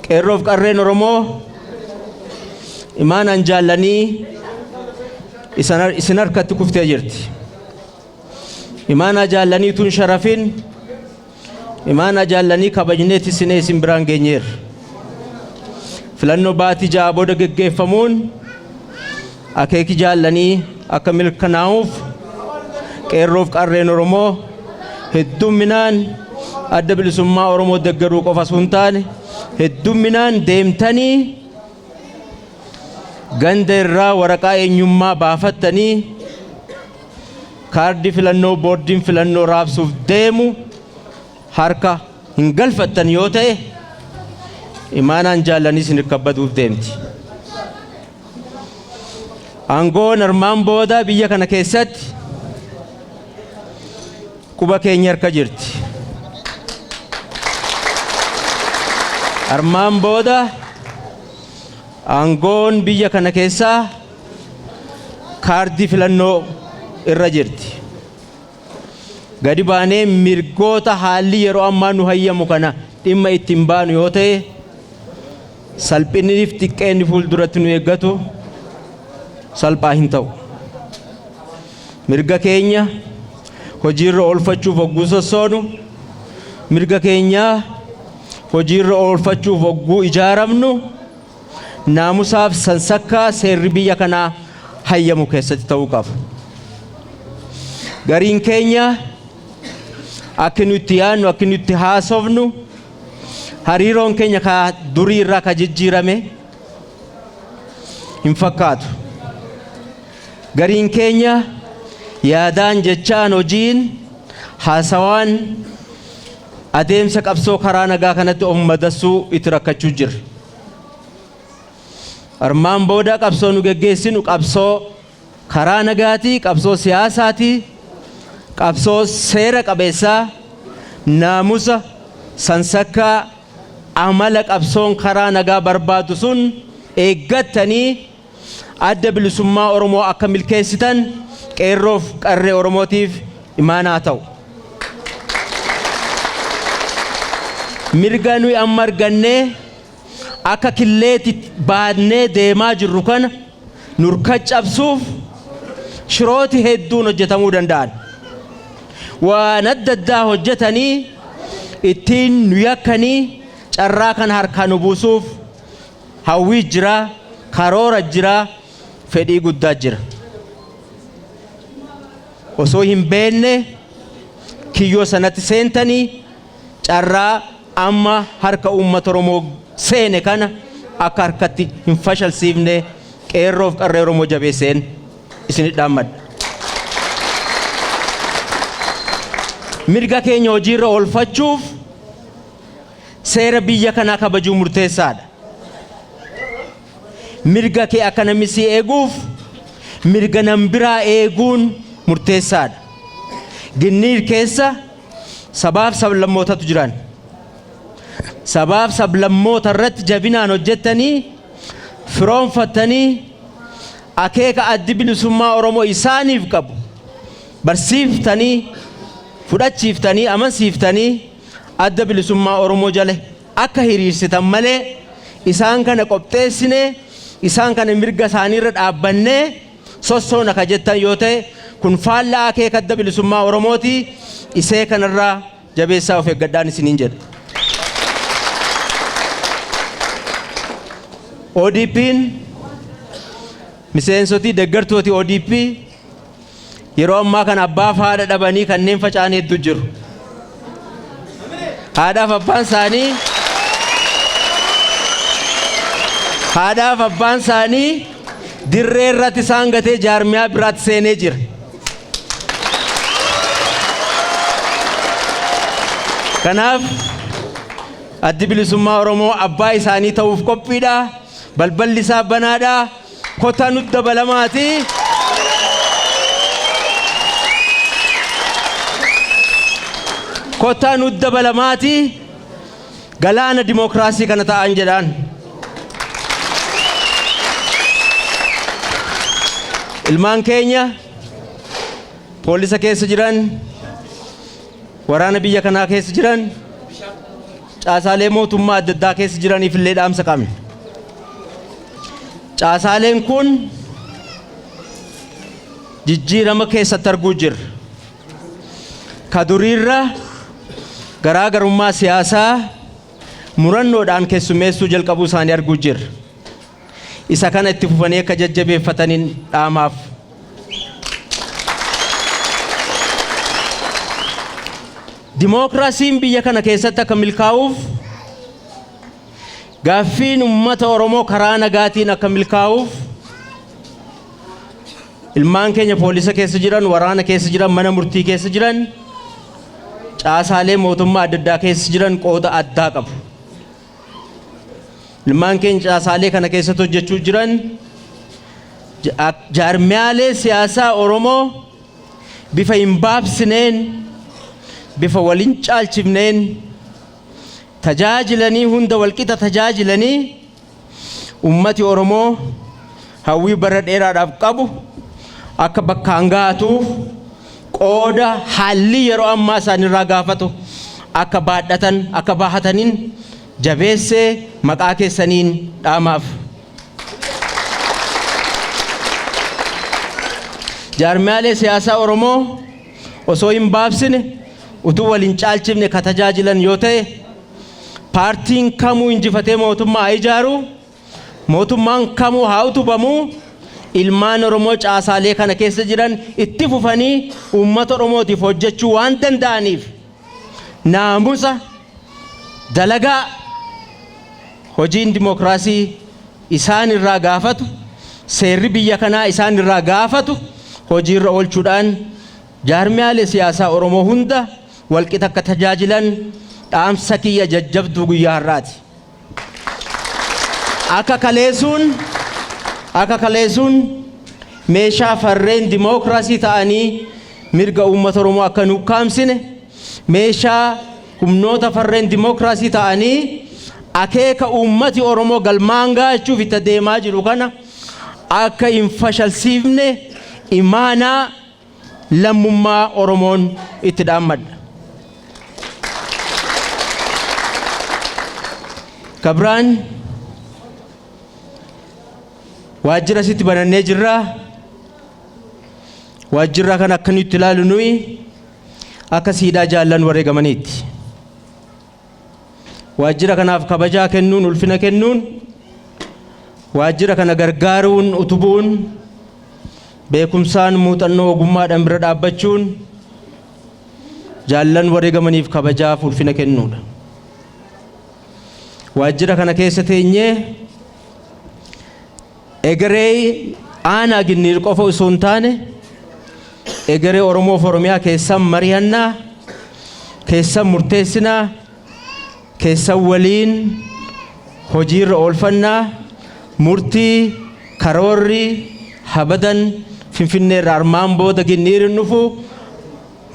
Qeerroof qarreen Oromoo imaanaan jaallanii isin harkatti kuftee jirti. Imaana jaallanii tun sharafin imaana jaallanii kabajneeti sinee isin biraan geenyeer. Filannoo baatii ja'a booda geggeeffamuun akeeki jaallanii akka milkanaa'uuf qeerroof qarreen Oromoo heddumminaan adda bilisummaa Oromoo deeggaruu qofa osoo hin taane heddumminaan deemtanii ganda irraa waraqaa eenyummaa baafattanii kaardii filannoo boordiin filannoo raabsuuf deemu harka hin galfattan yoo ta'e imaanaan jaallanii isin kabbaduuf deemti. Aangoon armaan booda biyya kana keessatti quba keenya harka jirti. Armaan booda aangoon biyya kana keessaa kaardii filannoo irra jirti. Gadi baanee mirgoota haalli yeroo ammaa nu hayyamu kana dhimma ittiin baanu yoo ta'e salphiniif xiqqeenni fuulduratti nu eeggatu salphaa hin ta'u. Mirga keenya hojiirra oolfachuuf hogguu sossoonu mirga keenya hojiirra oolfachuuf hogguu ijaaramnu naamusaaf sansakkaa seerri biyya kanaa hayyamu keessatti ta'uu qaba. Gariin keenya akka nuti yaadnu akka nuti haasofnu hariiroon keenya ka durii irraa ka jijjiirame hin fakkaatu. Gariin keenya yaadaan jechaan hojiin haasawaan adeemsa qabsoo karaa nagaa kanatti of madassuu itti rakkachuu jira. Armaan booda qabsoo nu geggeessinu qabsoo karaa nagaatii, qabsoo siyaasaatii, qabsoo seera qabeessaa, naamusa, sansakkaa, amala qabsoon karaa nagaa barbaadu sun eeggattanii adda bilisummaa Oromoo akka milkeessitan qeerroof qarree Oromootiif imaanaa ta'u. Mirga nuyi amma argannee akka killeetti baadnee deemaa jirru kana nurka cabsuuf shirooti hedduun hojjetamuu danda'an. Waan adda addaa hojjetanii ittiin nu yakkanii carraa kana harkaa nu buusuuf hawwii jira, karoora jira, fedhii guddaa jira. Osoo hin beekne kiyyoo sanatti seentanii carraa amma harka uummata Oromoo seene kana akka harkatti hin fashalsiifne qeerroof qarree Oromoo jabeesseen isinit dhaammadha. Mirga keenya hojiirra oolfachuuf seera biyya kanaa kabajuu murteessaadha. Mirga kee akka namni si eeguuf mirga nam biraa eeguun murteessaadha. Gindhiir keessa sabaaf sablammootatu jiran. Sabaaf sablammoota irratti jabinaan hojjettanii firoonfattanii akeeka addi bilisummaa Oromoo isaaniif qabu barsiiftanii fudhachiiftanii amansiiftanii adda bilisummaa Oromoo jala akka hiriirsitan malee isaan kana qopheessine isaan kana mirga isaaniirra dhaabbannee sossoona akka jettan yoo ta'e kun faallaa akeeka adda bilisummaa Oromooti. Isee kanarraa jabeessaa of eeggadhaan isiniin jedha. ODP'n miseensotii deeggartooti ODP yeroo ammaa kana abbaaf haadha dhabanii kanneen faca'an hedduu jiru. Haadhaaf abbaan isaanii dirree irratti isaan gatee jaarmiyaa biraatti seenee jira. Kanaaf addi bilisummaa Oromoo abbaa isaanii ta'uuf qophiidha. Balballi isaa banaadha. Kottaa nutti dabalamaati. Kottaa nutti dabalamaati. Galaana dimookiraasii kana ta'an jedhaan. Ilmaan keenya poolisa keessa jiran, waraana biyya kanaa keessa jiran, caasaalee mootummaa adda addaa keessa jiraniif illee dhaamsa qabna. Caasaaleen kun jijjiirama keessatti arguu jirra. Ka duriirra garaagarummaa siyaasaa murannoodhaan keessummeessuu jalqabuu isaanii arguu jirra. Isa kana itti fufanii akka jajjabeeffataniin dhaamaaf. Dimookiraasiin biyya kana keessatti akka milkaa'uuf gaaffiin uummata Oromoo karaa nagaatiin akka milkaa'uuf ilmaan keenya poolisa keessa jiran, waraana keessa jiran, mana murtii keessa jiran, caasaalee mootummaa adda addaa keessa jiran qooda addaa qabu. Ilmaan keenya caasaalee kana keessatti hojjechuu jiran jaarmiyaalee siyaasaa Oromoo bifa hin baabsineen, bifa waliin caalchifneen tajaajilanii hunda walqixa tajaajilanii ummati Oromoo hawwii bara dheeraadhaaf qabu akka bakkaan gaatuuf qooda haalli yeroo ammaa isaanirraa gaafatu akka baadhatan akka bahataniin jabeessee maqaa keessaniin dhaamaaf. Jaarmiyaalee siyaasaa Oromoo osoo hin baabsine utuu waliin caalchifne ka tajaajilan yoo ta'e paartiin kamuu injifatee mootummaa ijaaru, mootummaan kamuu haa utubamu, ilmaan Oromoo caasaalee kana keessa jiran itti fufanii uummata Oromootiif hojjechuu waan danda'aniif naamusa dalagaa hojiin dimookiraasii isaan irraa gaafatu, seerri biyya kanaa isaan irraa gaafatu hojiirra oolchuudhaan jaarmiyaalee siyaasaa Oromoo hunda walqixa akka tajaajilan dhaamsa kiyya jajjabduu guyyaa har'aati. Akka kaleessuun meeshaa farreen dimookiraasii ta'anii mirga uummata Oromoo akka nu kaamsine, meeshaa humnoota farreen dimookiraasii ta'anii akeeka uummati Oromoo galmaan gaachuuf itti deemaa jiru kana akka hin fashalsiifne imaanaa lammummaa Oromoon itti dhaammadha. Kabraan waajjira sitti banannee jirra. Waajjira kana akka nuti ilaalu nuyi akka siidaa jaallan wareegamaniitti. Waajjira kanaaf kabajaa kennuun, ulfina kennuun, waajjira kana gargaaruun, utubuun, beekumsaan muuxannoo ogummaadhaan bira dhaabbachuun jaallan wareegamaniif kabajaaf ulfina kennuudha. Waajjira kana keessa teenyee egeree aanaa Gindhiir qofa osoo hin taane egeree Oromoo fi Oromiyaa keessan mari'annaa, keessan murteessinaa, keessa waliin hojiirra oolfannaa murtii karoorri habadan finfinneerraa armaan booda Gindhiir nufu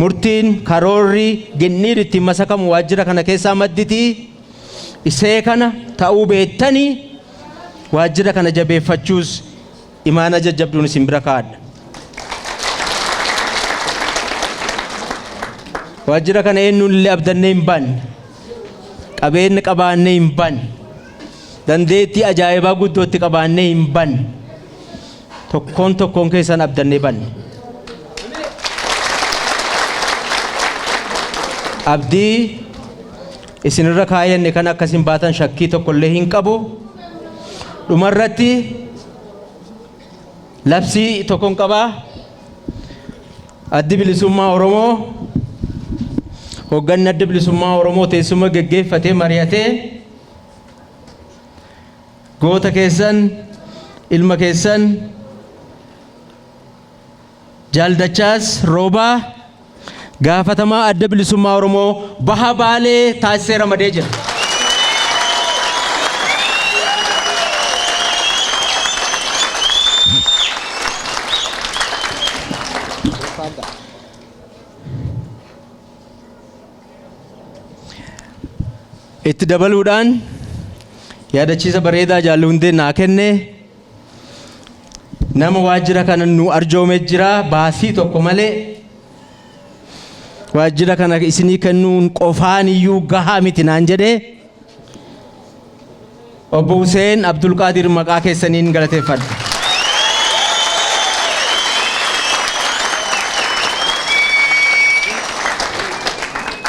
murtiin karoorri Gindhiir itti masakamu waajjira kana keessaa madditii isee kana ta'uu beettanii waajjira kana jabeeffachuus imaana jajjabduun isin bira kaadha. Waajjira kana eenyullee abdannee hin banne qabeenya qabaannee hin banne dandeettii ajaa'ibaa guddootti qabaannee hin banne tokkoon keessan abdannee banne. Abdii isinirra kaayanne kan akkasin baatan shakkii tokkollee hin qabu. Dhumarratti labsii tokkoon qabaa. Addi bilisummaa Oromoo hoogganni adda bilisummaa Oromoo teessuma geggeeffatee mari'atee goota keessan ilma keessan jaaldachaas roobaa gaafatamaa adda bilisummaa Oromoo Bahaa Baalee taasisee ramadee jira. Itti dabaluudhaan yaadachiisa bareedaa jaallu hundee naa kenne nama waajjira kana nu arjoomee jira baasii tokko malee waajjira kana isinii kennuun qofaan iyyuu gahaa miti naan jedhee obbo Hussein Abdul Qaadir maqaa keessaniin galateeffadha.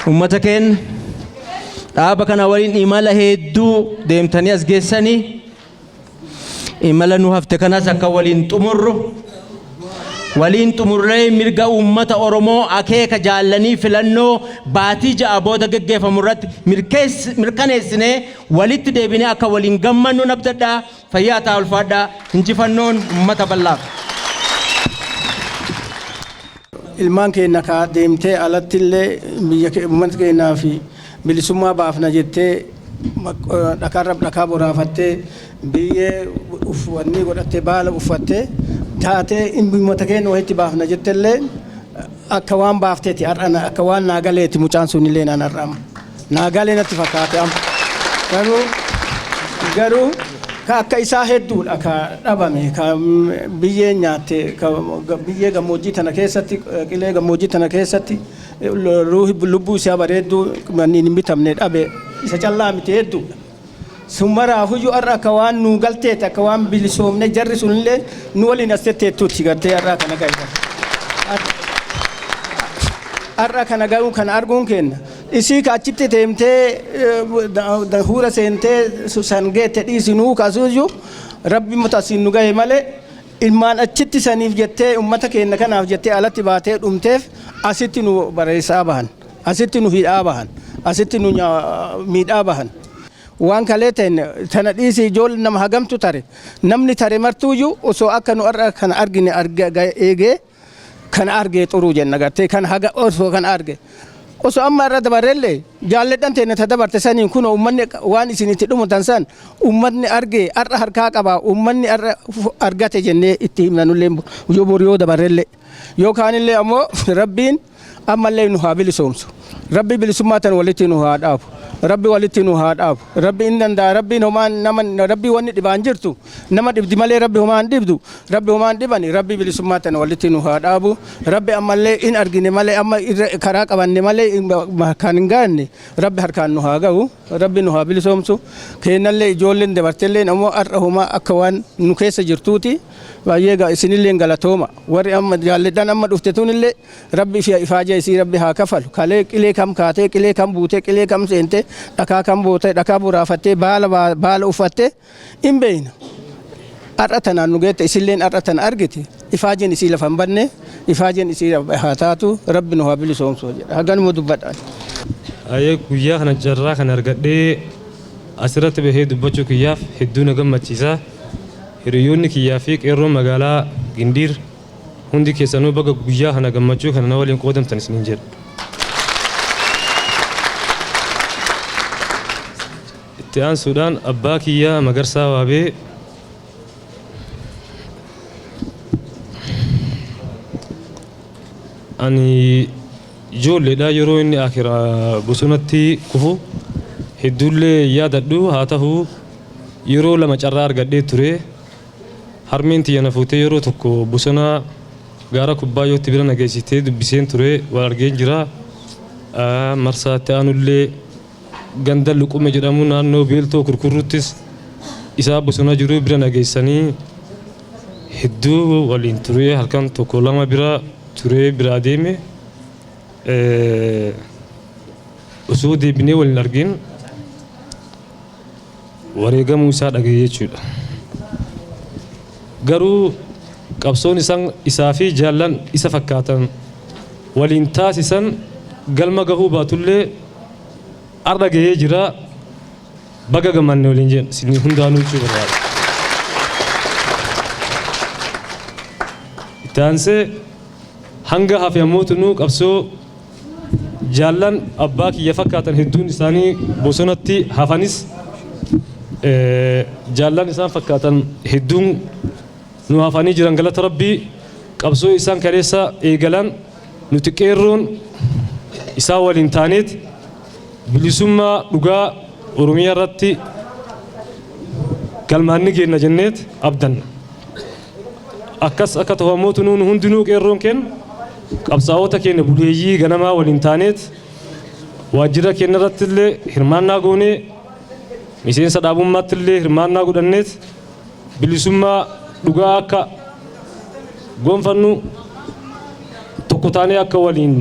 Ummata keenya dhaaba kana waliin imala hedduu deemtanii as geessanii imala nu hafte kanas akka waliin xumurree mirga ummata Oromoo akeeka jaallanii filannoo baatii ja'a booda geggeeffamu irratti mirkaneessinee walitti deebinee akka waliin gammannu nabdadhaa fayyaa ta'aa ulfaadhaa injifannoon ummata bal'aaf. Ilmaan keenya ka deemtee alattillee biyya ummata keenyaa fi bilisummaa baafna jettee dhakaa boraafattee biyyee uffanni godhattee baala uffattee taatee ummata keenya wayitti baafna jettellee akka waan baafteeti har'ana akka waan naagaleeti mucaan sun illee naan har'ama naagalee natti fakkaate garuu ka akka isaa hedduudha ka dhabame ka biyyee nyaatte ka biyyee gammoojjii tana keessatti qilee gammoojjii tana keessatti ruuhi lubbuu isaa bareedduu manni hin bitamne dhabe isa callaa miti hedduudha. Summaraafuu har'a akka waan nu galteeti akka waan bilisoomne jarri sunillee nu waliin as tetteettuutti gartee har'aa kana ga'iidha. Har'a kana ga'uu kana arguun kenna. Isii ka achitti deemtee huura seentee sangeette dhiisinuu kaasuuyyuu rabbi mutasiin nu ga'e malee ilmaan achitti saniif jettee ummata keenya kanaaf jettee alatti baatee dhumteef asitti nu bareessaa bahan asitti nu hidhaa bahan asitti nu miidhaa bahan. Waan kalee tana dhiisii ijoollee nama hagamtu tare namni tare martuuyyuu osoo akka nu har'a kana argine eegee kana argee xuruu jenna gartee kan haga osoo kan arge osoo amma irra dabarellee jaalladhan teenya ta dabarte saniin kun ummanni waan isinitti dhumutan san ummanni argee har'a harkaa qaba ummanni har'a argate jennee itti himnanullee yoo boriyoo dabarellee yookaanillee ammoo rabbiin ammallee nu haa bilisoomsu rabbi bilisummaa tan walitti nu haa dhaabu. Rabbi walitti nu haa dhaabu. Rabbi inni danda'a. Rabbiin homaan nama rabbi wanni dhibaan jirtu nama dhibdi malee rabbi homaan dhibdu rabbi homaan dhibani rabbi bilisummaa tan walitti nu haa dhaabu. Rabbi ammallee in argine malee amma karaa qabanne malee kan hin gaanne rabbi harkaan nu haa ga'u. Rabbi nu haa bilisoomsu. Kennallee ijoolleen dabartellee ammoo har'a homaa akka waan nu keessa jirtuuti. Baay'ee isinillee galatooma. Warri amma jaalladhan amma dhufte tunillee rabbi ifaaja isii rabbi haa kafalu. Kalee qilee kam kaatee qilee kam buutee qilee kam seentee dhakaa kan bootee dhakaa buraafattee baala uffattee hin beeyna. Har'a tanaan nu geette isilleen har'a tana argite ifaajeen isii lafa hin banne ifaajeen isii haa taatu rabbi nu haa bilisoomsu jedha haganuma dubbadhaan. Guyyaa kana jarraa kan argadhee asirratti bahee dubbachuu kiyyaaf hedduu na gammachiisa. Hiriyoonni kiyyaa fi qeerroon magaalaa Gindhiir hundi keessanuu baga guyyaa kana gammachuu kana na waliin qoodamtan isiniin jedha. itti aansuudhaan abbaa kiyyaa Magarsaa Waabee ani ijoolleedha yeroo inni akira bosonatti kufu hedduullee yaadadhu haa ta'u yeroo lama carraa argadhee ture harmeen tiyya na fuutee yeroo tokko bosona gaara kubbaayyootti bira nageessitee dubbiseen ture wal argeen jira marsaatti aanullee ganda luqume jedhamu naannoo beeltoo kurkurruttis isaa bosona jiru bira nageessanii hedduu waliin ture halkan tokko lama bira ture bira deeme osoo deebinee waliin argin wareegamuu isaa dhaga'ee jechuudha. Garuu qabsoon isaa fi jaallan isa fakkaatan waliin taasisan galma gahuu baatullee arra gahee jira baga gamanne waliin jedhan isin hundaanuu jechuu barbaada. Itti aansee hanga hafe ammoo qabsoo jaallan abbaa kiyya fakkaatan hedduun isaanii bosonatti hafanis jaallan isaan fakkaatan hedduun nu hafanii jiran galata rabbii qabsoo isaan kaleessa eegalan nuti qeerroon isaa waliin taaneet bilisummaa dhugaa Oromiyaa irratti galmaanni geenna jenneet abdanna. Akkas akka ta'u ammoo nuun hundinuu qeerroon kenna qabsaa'ota keenya buleeyyii ganamaa waliin taaneet waajjira keenya irratti illee hirmaannaa goonee miseensa dhaabummaatti illee hirmaannaa godhanneet bilisummaa dhugaa akka gonfannu tokko taanee akka waliin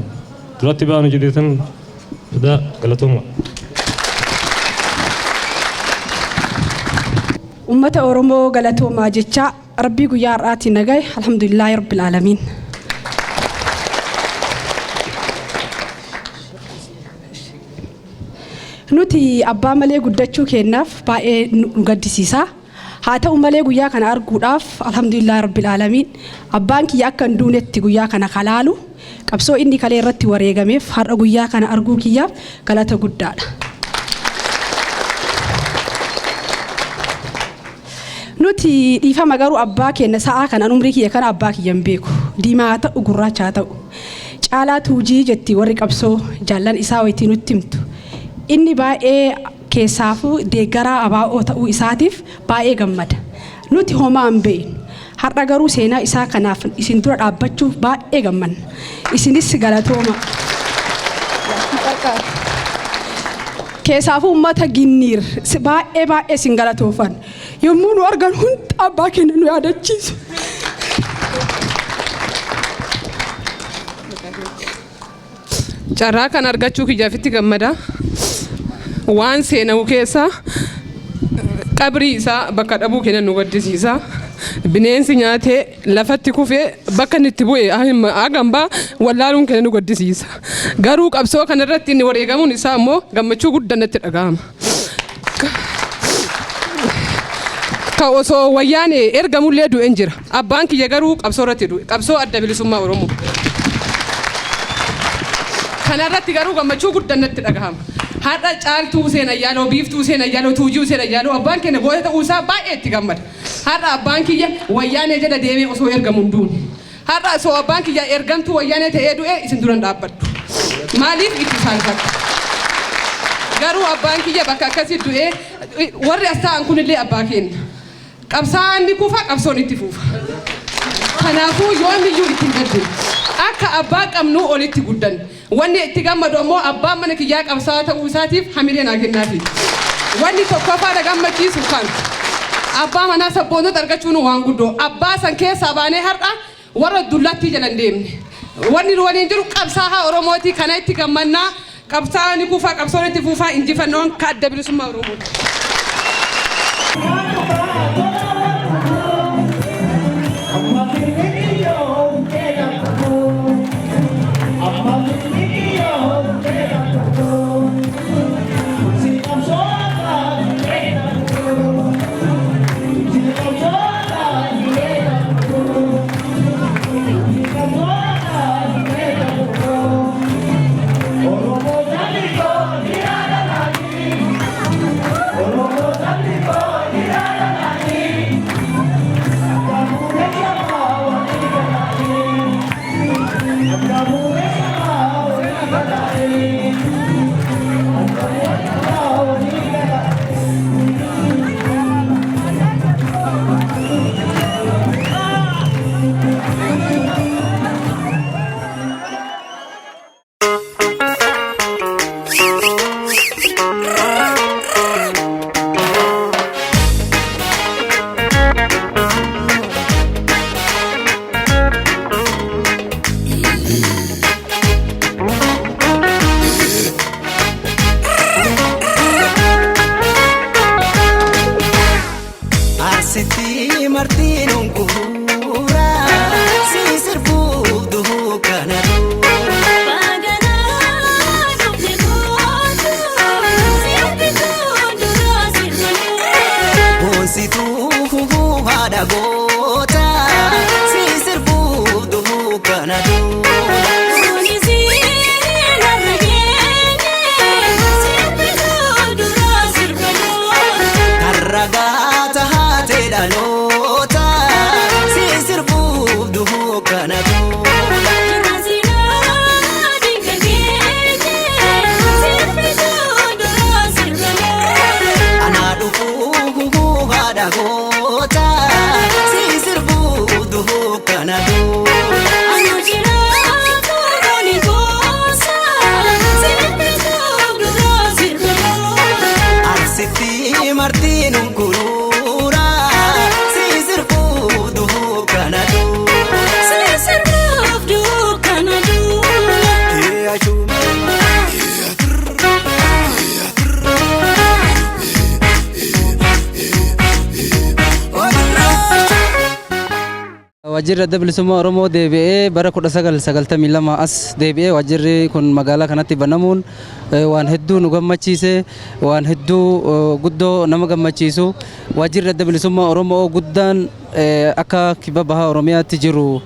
duratti baanu jedheetan galatooma. Ummata Oromoo galatoomaa jecha rabbii guyyaa har'aatti nagaye alhamdulillahi rabbil aalamiin. Nuti abbaa malee guddachuu keenyaaf baay'ee nu gaddisiisa. Haa ta'u malee guyyaa kana arguudhaaf alhamdulillahi rabbil aalamiin abbaan kiyya akka hin duunetti guyyaa kana kalaalu qabsoo inni kalee irratti wareegameef har'a guyyaa kana arguu kiyyaaf galata guddaadha. Nuti dhiifama garuu abbaa keenya sa'aa kana umrii kiyya kana abbaa kiyya hin beeku diimaa haa ta'u gurraacha haa ta'u caalaa tuujii jetti warri qabsoo jaallan isaa wayitii nutti himtu. Inni baay'ee keessaafuu deeggaraa ABO ta'uu isaatiif baay'ee gammada. Nuti homaa hin beeknu. Har'a garuu seenaa isaa kanaaf isin dura dhaabbachuuf baay'ee gammanna. Isinis galatooma. Keessaafuu uummata Gindhiir baay'ee isin galatoofan. Yommuu nu argan hundi abbaa keenya nu yaadachiisu. Carraa kan argachuu kiyyaaf gammada. Waan seenamu keessa qabrii isaa bakka dhabuu keenya nu gaddisiisa. Bineensi nyaatee lafatti kufee bakka inni itti bu'e agambaa wallaaluun keenya nu gaddisiisa. Garuu qabsoo kanarratti inni wareegamuun isaa immoo gammachuu guddaan natti dhaga'ama. Ka osoo wayyaanee ergamullee du'een jira. Abbaan kiyya garuu qabsoo irratti du'e. Qabsoo adda bilisummaa Oromoo. Kanarratti garuu gammachuu guddaan natti dhaga'ama. Har'a caaltuu seenaa yaaloo biiftuu seenaa yaaloo tuujuu seenaa yaaloo abbaan keenya goota ta'uu isaa baay'ee itti gammada. Har'a abbaan kiyya wayyaanee jala deemee osoo ergamu hin duune. Har'a osoo abbaan kiyya ergamtuu wayyaanee ta'ee du'e isin duran dhaabbaddu. Maaliif itti saalfatu? Garuu abbaan kiyya bakka akkasii du'ee warri as ta'an kunillee abbaa keenya. Qabsaan ni kufa qabsoon itti fufa. Kanaafuu yoonni iyyuu ittiin gaddine. Akka abbaa qabnu olitti guddan. Wanni itti gammadu ammoo abbaan mana kiyyaa qabsaa ta'uu isaatiif hamilee naa kennaafi. Wanni tokkoffaadha gammachiisu kan abbaa manaa sabboontota argachuun waan guddoo. Abbaa san keessaa baanee har'a warra dullattii jala hin deemne. Wanni waliin jiru qabsaa Oromooti kana itti gammannaa qabsaa ni kufa qabsoon itti fufaa injifannoon ka adda bilisummaa Oromooti. Oh, Arsitii martiin hunkuura si sirbuuf duhuu kana Boonsituu haadha goota si sirbuuf duhuu kana Karragaata haatee dhaloota si sirbuuf duhuu kana Anaa dhufuu haadha goota si sirbuuf duhuu kana Arsitii martiin hunkuura si sirbuuf duhuu kana Waajjirri adda bilisummaa Oromoo deebi'ee bara 1992 as deebi'ee waajjirri kun magaalaa kanatti banamuun waan hedduu nu gammachiise waan hedduu guddoo nama gammachiisu waajjirri adda bilisummaa Oromoo guddaan akka kibba bahaa Oromiyaatti jiru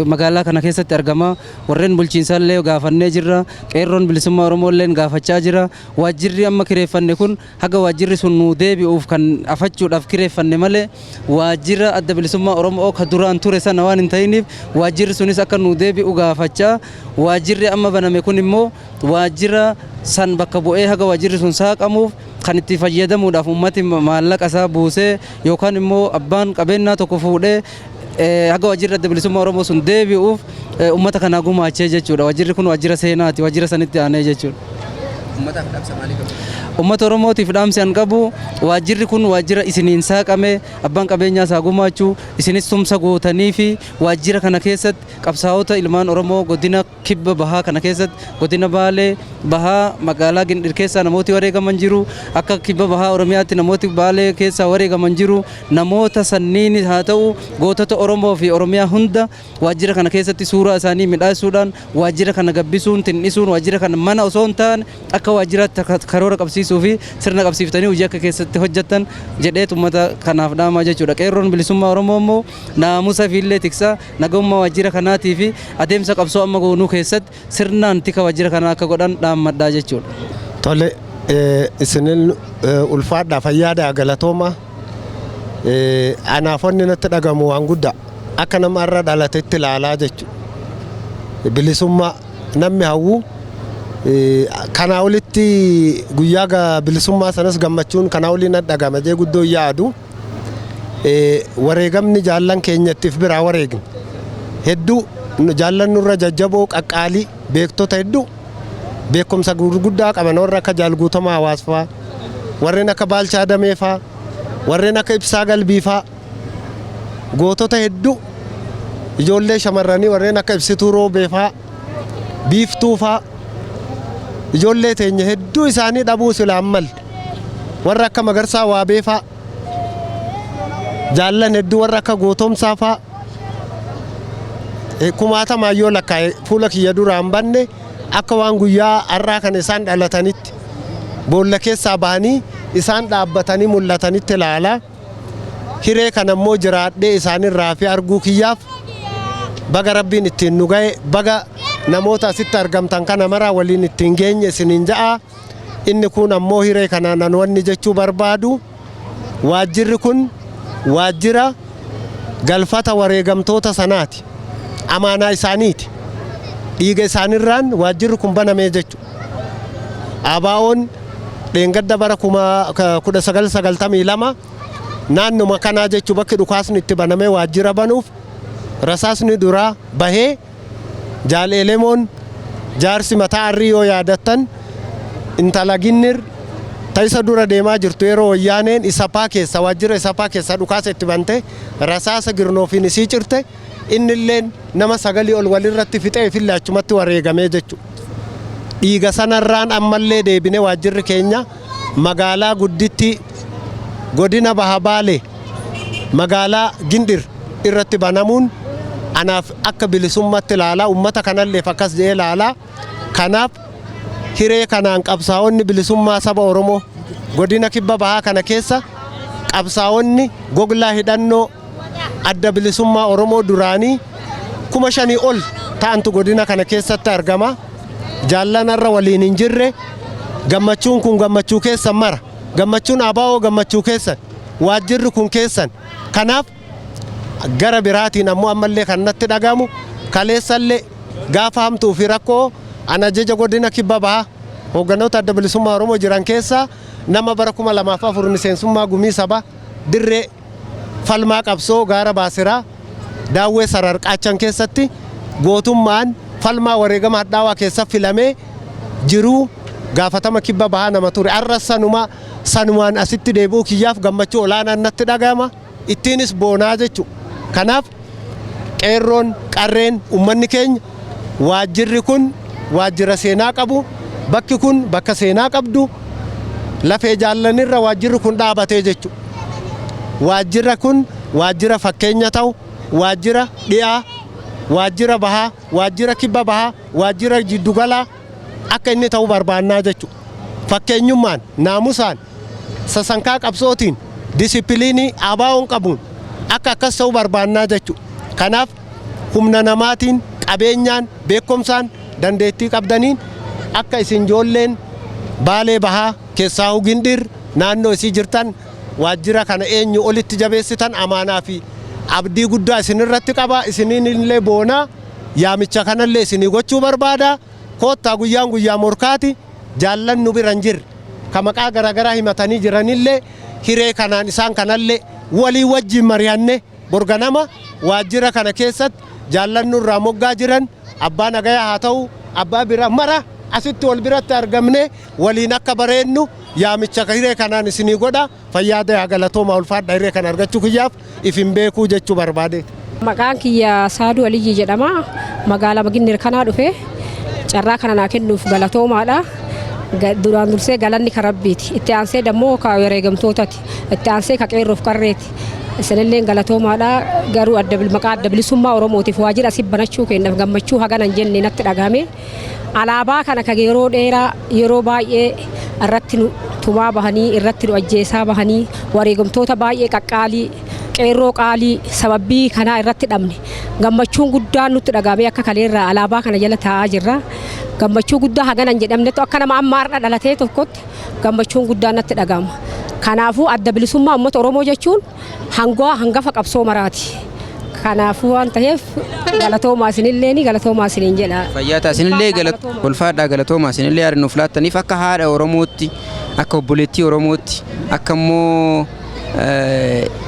magaalaa kana keessatti argama warreen bulchiinsaallee gaafannee jirra qeerroon bilisummaa Oromoolee gaafachaa jira waajjirri amma kireeffanne kun haga waajjirri sun nu deebi'uuf kan afachuudhaaf kireeffanne malee waajjira adda bilisummaa Oromoo ka duraan ture sana waan hin ta'iniif waajjirri sunis akka nu deebi'u gaafachaa waajjirri amma baname kun immoo waajjira san bakka bu'ee haga waajjirri sun saaqamuuf kan itti fayyadamuudhaaf ummati maallaqa isaa buusee yookaan immoo abbaan qabeenyaa tokko fuudhee haga waajjirri adda bilisummaa Oromoo sun deebi'uuf ummata kana gumaachee jechuudha. Waajjirri kun waajjira seenaati, waajjira sanitti aanee jechuudha. Ummataaf dhaamsa maalii qabu? Ummata Oromootiif dhaamsi an qabu waajjirri kun waajjira isiniin saaqame abbaan qabeenyaa isaa gumaachuu isinis tumsa gootanii fi waajjira kana keessatti qabsaa'ota ilmaan Oromoo godina kibba bahaa kana keessatti godina Baalee Bahaa Magaalaa Gindhiir keessaa namooti wareegaman jiru akka kibba bahaa Oromiyaatti namooti Baalee keessaa wareegaman jiru namoota sanniin haa ta'u gootota Oromoo fi Oromiyaa hunda waajjira kana keessatti suuraa isaanii midhaasuudhaan waajjira kana gabbisuun tinnisuun waajjira kana mana osoo hin taane akka waajjiraatti karoora qabsiisuu fi sirna qabsiiftanii hojii akka keessatti hojjettan jedhee ummata kanaaf dhaamaa jechuudha. Qeerroon bilisummaa Oromoo immoo naamusa fiillee tiksaa nagummaa waajjira kanaatii fi adeemsa qabsoo amma goonuu keessatti sirnaan tika waajjira kanaa akka godhan dhaammadhaa jechuudha. Tole isinin ulfaadhaa fayyaadhaa galatooma anaafonni natti dhagamu waan guddaa akka nama irra dhalatetti ilaalaa jechuudha. Bilisummaa namni hawwu kana olitti guyyaa bilisummaa sanas gammachuun kana oliin dhagama jee guddoo yaadu wareegamni jaallan keenyattiif biraa wareegni hedduu jaallan nurra jajjaboo qaqqaalii beektota hedduu beekumsa gurguddaa qaban warra akka jaalguutamaa hawaasfaa warreen akka baalchaa dameefaa warreen akka ibsaa galbiifaa gootota hedduu ijoollee shamarranii warreen akka ibsituu roobeefaa biiftuufaa ijoollee teenya hedduu isaanii dhabuu silaan mal warra akka magarsaa waabeefaa jaallan hedduu warra akka gootomsaafaa kumaata maayyoo lakkaa'e fuula kiyya duraan banne akka waan guyyaa har'aa kan isaan dhalatanitti boolla keessaa bahanii isaan dhaabbatanii mul'atanitti ilaalaa hiree kana immoo jiraadhee isaanirraa fi arguu kiyyaaf baga rabbiin ittiin nu ga'e baga namoota asitti argamtan kana maraa waliin ittiin geenye isiniin ja'a inni kun ammoo hiree kanaan wanni jechuu barbaadu waajjirri kun waajjira galfata wareegamtoota sanaati amaanaa isaaniiti dhiiga isaanirraan waajjirri kun banamee jechuudha. ABO'n dheengadda bara 1992 naannuma kanaa jechuu bakki dhukaasni itti banamee waajjira banuuf rasaasni duraa bahee jaaleelemoon jaarsi mataa arrii yoo yaadattan intala Gindhiir taisa dura deemaa jirtu yeroo wayyaaneen isapaa keessa waajjira isapaa keessa dhukaasa itti bante rasaasa girnoofiin isii cirte innilleen nama 9 ol walirratti fixee fille achumatti wareegamee jechuudha. Dhiiga sanarraan ammallee deebine waajjirri keenya magaalaa gudditti godina Bahaa Baalee magaalaa Gindhiir irratti banamuun anaaf akka bilisummaatti ilaalaa ummata kanalleef akkas jedhee ilaalaa. Kanaaf hiree kanaan qabsaa'onni bilisummaa saba Oromoo godina kibba bahaa kana keessa qabsaa'onni goglaa hidhannoo adda bilisummaa Oromoo duraanii 5,000 ol ta'antu godina kana keessatti argama. Jaallanarra waliin hin jirre gammachuun kun gammachuu keessan mara. Gammachuun ABO gammachuu keessan. Waajjirri kun keessan. Kanaaf gara biraatiin ammoo ammallee kanatti dhagamu kaleessallee gaafa hamtuu fi rakkoo ana ajaja godina kibba bahaa hoogganoota adda bilisummaa Oromoo jiran keessaa nama bara 2004 miseensummaa gumii saba dirree falmaa qabsoo gaara baasiraa daawwee sararqaachan keessatti gootummaan falmaa wareegama hadhaawaa keessa filamee jiruu gaafatama kibba bahaa nama ture. Arras sanumaan asitti deebi'uu kiyyaaf gammachuu olaanaan natti dhagama. Ittiinis boonaa jechu. Kanaaf qeerroon qarreen ummanni keenya waajjirri kun waajjira seenaa qabu. Bakki kun bakka seenaa qabdu. Lafee jaallanirra waajjirri kun dhaabatee jechu. Waajjira kun waajjira fakkeenya ta'u, waajjira dhiyaa, waajjira bahaa, waajjira kibba bahaa, waajjira jiddugalaa akka inni ta'u barbaannaa jechu. Fakkeenyummaan, naamusaan, sasankaa qabsootiin, disipiliinii ABO'n qabuun akka akkas ta'u barbaannaa jechu. Kanaaf humna namaatiin, qabeenyaan, beekumsaan, dandeettii qabdaniin akka isin ijoolleen Baalee Bahaa keessaa Gindhiir naannoo isii jirtan waajjira kana eenyu olitti jabeessitan amaanaa fi abdii guddaa isinirratti qaba. Isinillee boonaa yaamicha kanallee isinii gochuu barbaada. Koottaa guyyaa morkaati jaallannu biran jirre ka maqaa garaagaraa himatanii jiranillee hiree kanaan isaan kanallee walii wajjin mari'anne borganama waajjira kana keessatti jaallannu irraa moggaa jiran abbaa nagayaa haa ta'u abbaa bira mara asitti wal biratti argamne waliin akka bareennu yaamicha hiree kanaan isinii godha. Fayyaada galatooma ulfaadha hiree kan argachuu kiyyaaf ifin beekuu jechuu barbaade. Maqaan kiyya Saaduu Aliyyi jedhama. Magaalaa Gindhiir kanaa dhufe carraa kana naa kennuuf galatoomaadha. Duraan dursee galanni kan Rabbiiti. Itti aansee dammoo ka wareegamtootati. Itti aansee ka qeerroof qarreeti. Isinillee galatoomaadha. Garuu maqaa adda bilisummaa Oromootiif waajjira asii banachuu kennaaf gammachuu hagana hin jenne natti dhagahame. Alaabaa kana ka yeroo dheeraa yeroo baay'ee irratti tumaa bahanii irratti ajjeesaa bahanii wareegamtoota baay'ee qaqqaalii qeerroo qaalii sababbii kanaa irratti dhabne gammachuun guddaan nutti dhagahame akka kaleerraa alaabaa kana jala taa'aa jirra. Gammachuu guddaa hagana hin jedhamnetu akka nama amma har'a dhalatee tokkotti gammachuun guddaan natti dhagahama. Kanaafuu adda bilisummaa uummata Oromoo jechuun hangafa qabsoo maraati. Kanaafuu waan ta'eef galatoomaa isinillee galatoomaa isiniin jedha. Fayyaata isinillee ulfaadhaa galatoomaa isinillee yaada nuuf laattaniif akka haadha Oromootti akka obboleettii Oromootti akka immoo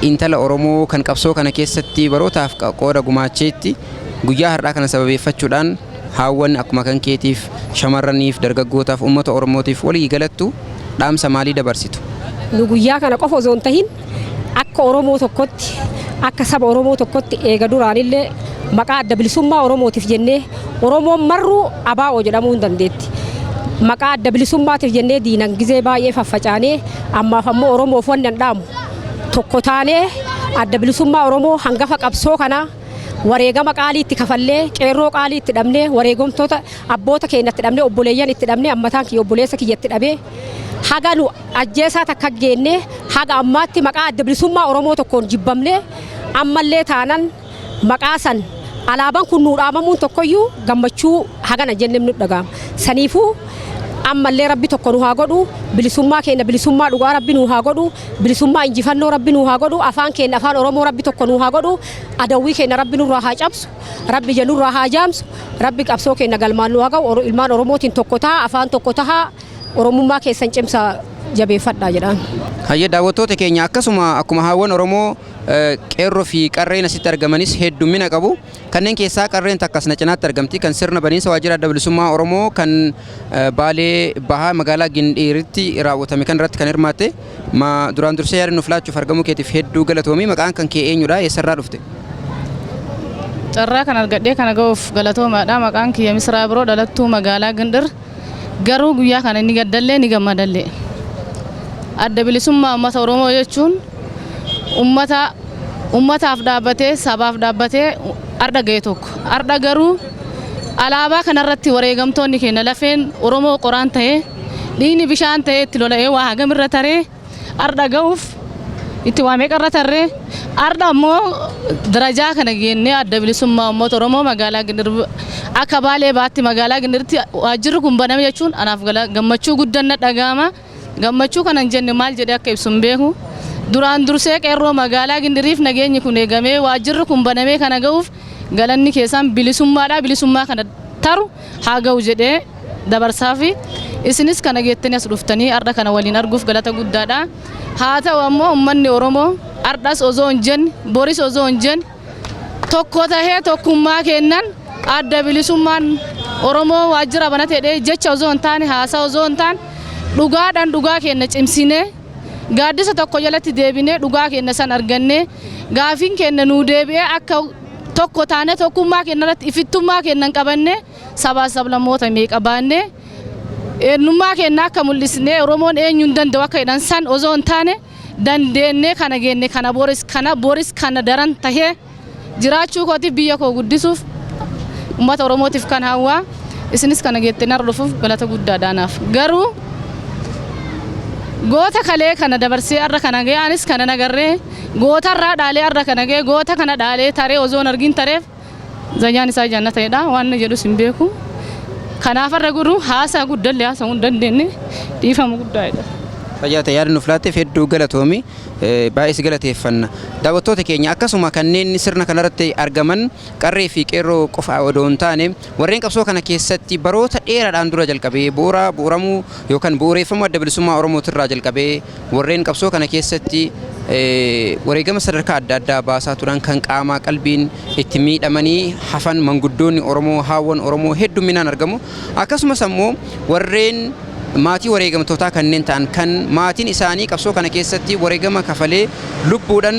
intala Oromoo kan qabsoo kana keessatti barootaaf qooda gumaacheetti guyyaa har'aa kana sababeeffachuudhaan haawwan akkuma kan keetiif shamarraniif dargaggootaaf uummata Oromootiif walii galattu dhaamsa maalii dabarsitu? Nu guyyaa kana qofa osoo hin tahin akka Oromoo tokkotti akka saba Oromoo tokkotti eega duraanillee maqaa adda bilisummaa Oromootiif jennee Oromoon marruu ABO jedhamuu hin dandeetti. Maqaa adda bilisummaatiif jennee diinan gizee baay'ee faffacaanee ammaaf ammoo Oromoof wanni dhaamu tokko taanee adda bilisummaa Oromoo hangafa qabsoo kanaa wareegama qaalii itti kafallee qeerroo qaalii itti dhabnee wareegamtoota abboota keenya itti dhabnee obboleeyyan itti dhabnee ammataan kiyya obboleessa kiyya itti dhabee haga nu ajjeesaa takka geennee haga ammaatti maqaa adda bilisummaa Oromoo tokkoon jibbamnee ammallee taanan maqaa san alaabaan kun nuu dhaamamuun tokkoyyuu gammachuu hagana jennee nu dhagahama. Saniifuu ammallee rabbi tokko nu haa godhu bilisummaa keenya bilisummaa dhugaa rabbi nu haa godhu bilisummaa injifannoo rabbi nu haa godhu afaan keenya afaan Oromoo rabbi tokko nu haa godhu adawwii keenya rabbi nurraa haa cabsu rabbi jenurraa haa jaamsu rabbi qabsoo keenya galmaan nu haa ga'u ilmaan Oromootiin tokko ta'a afaan tokko ta'a Oromummaa keessan cimsaa jabeeffadhaa jedhaan. Hayya daawwattoota keenya akkasuma akkuma haawwan Oromoo qeerroo fi qarreen asitti argamanis heddummina qabu. Kanneen keessaa qarreen takkas na cinaatti argamti kan sirna baniinsa waajjira adda bilisummaa Oromoo kan Baalee Bahaa Magaalaa Gindhiiritti raawwatame kan irratti kan hirmaatte duraan dursee yaada nuuf laachuuf argamuu keetiif hedduu galatoomii. Maqaan kan kee eenyudha? Eessarraa dhufte? Carraa kan argadhee kana ga'uuf galatoomaadha. Maqaan kiyya Misraa Biroo dhalattuu magaalaa Gindhiir. Garuu guyyaa kana ni gaddallee ni gammadallee. Adda bilisummaa uummata Oromoo jechuun uummata ummataaf dhaabbatee sabaaf dhaabbatee arda ga'e tokko. Arda garuu alaabaa kanarratti wareegamtoonni keenya lafeen Oromoo qoraan ta'ee dhiigni bishaan ta'ee itti lola'ee waa hagamirra taree arda ga'uuf itti waamee qarra tarree arda ammoo darajaa kana geennee adda bilisummaa uummata Oromoo magaalaa Gindhiir akka Baalee Baatti magaalaa Gindhiirtti waajjirri kun baname jechuun anaaf gammachuu guddaan na dhaga'ama. Gammachuu kana hin jenne maal jedhee akka ibsu hin beeku. Duraan dursee qeerroo magaalaa Gindhiiriif nageenyi kun eegamee waajjirri kun banamee kana ga'uuf galanni keessaan bilisummaadha. Bilisummaa kana taru haa ga'u jedhee dabarsaa fi isinis kana geettanii as dhuftanii arda kana waliin arguuf galata guddaadha. Haa ta'u ammoo uummanni Oromoo ardas osoo hin jenne boris osoo hin jenne tokko tahee tokkummaa kennan adda bilisummaan Oromoo waajjira banatee jecha osoo hin taane haasaa osoo hin taane dhugaadhaan dhugaa keenya cimsinee gaaddisa tokko jalatti deebinee dhugaa keenya san argannee gaafiin keenya nuu deebi'ee akka tokko taane tokkummaa keenya irratti ifittummaa keenya qabannee sabaa sablammoota meeqa baannee eenyummaa keenya akka mul'isnee Oromoon eenyuun danda'u akka jedhan san osoo hin taane dandeennee kana geenne kana boris kana daran tahee jiraachuu kootiif biyya koo guddisuuf uummata Oromootiif kan hawwaa isinis kana geettanii har'a dhufuuf galata guddaadhaanaaf garuu goota kalee kana dabarsee arra kana ga'e anis kana nagarree goota irraa dhaalee arra kana ga'e goota kana dhaalee taree osoo hin argin tareef zanyaan isaa jannata'edha waan na jedhus hin beeku. Kanaaf arra gurru haasaa guddallee haasa'uu hin dandeenye dhiifama guddaadha. Fayyaa yaada nuuf laatteef hedduu galatoomi baay'ee si galateeffanna. Daawwattoota keenya akkasuma kanneen sirna kanarratti argaman qarree fi qeerroo qofa odoo hin taane warreen qabsoo kana keessatti baroota dheeraadhaan dura jalqabee bu'uuramuu yookaan bu'uureeffamuu adda bilisummaa Oromootirraa jalqabee warreen qabsoo kana keessatti wareegama sadarkaa adda addaa baasaa turan kan qaamaa qalbiin itti miidhamanii hafan manguddoonni Oromoo haawwan Oromoo hedduminaan argamu. Akkasumas ammoo warreen maatii wareegamtootaa kanneen ta'an kan maatiin isaanii qabsoo kana keessatti wareegama kafalee lubbuudhaan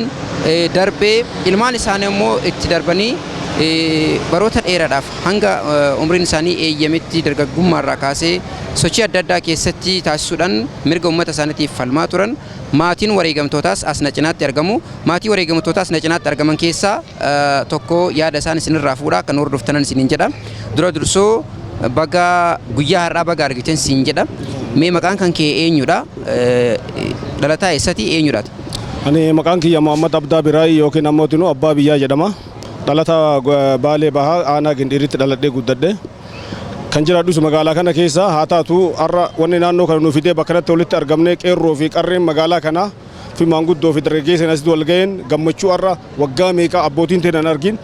darbee ilmaan isaanii immoo itti darbanii baroota dheeraadhaaf hanga umriin isaanii eeyyametti dargaggummaarraa kaasee sochii adda addaa keessatti taasisuudhaan mirga uummata isaaniitiif falmaa turan maatiin wareegamtootaas asna cinaatti argamu. Maatii wareegamtootaas asna cinaatti argaman keessaa tokko yaada isaan isinirraa fuudhaa kan hordoftanan isiniin jedha. Dura dursoo baga guyyaa har'aa baga argitan siin jedha. Mee maqaan kan kee eenyudha? Dhalataa eessati eenyudha? Ani maqaan kiyya Muhammad Abdaa Biraayii yookiin ammoo abbaa biyyaa jedhama. Dhalataa Baalee Bahaa aanaa Gindhiiritti dhaladhee guddadhe. Kan jiraadhus magaalaa kana keessa haa taatu har'a wanni naannoo kana nuuf fidee bakka kanatti walitti argamnee qeerroo fi qarreen magaalaa kanaa fi maanguddoo fi dargaggeessa asitti wal ga'een gammachuu har'a waggaa meeqa abbootiin teenan argin.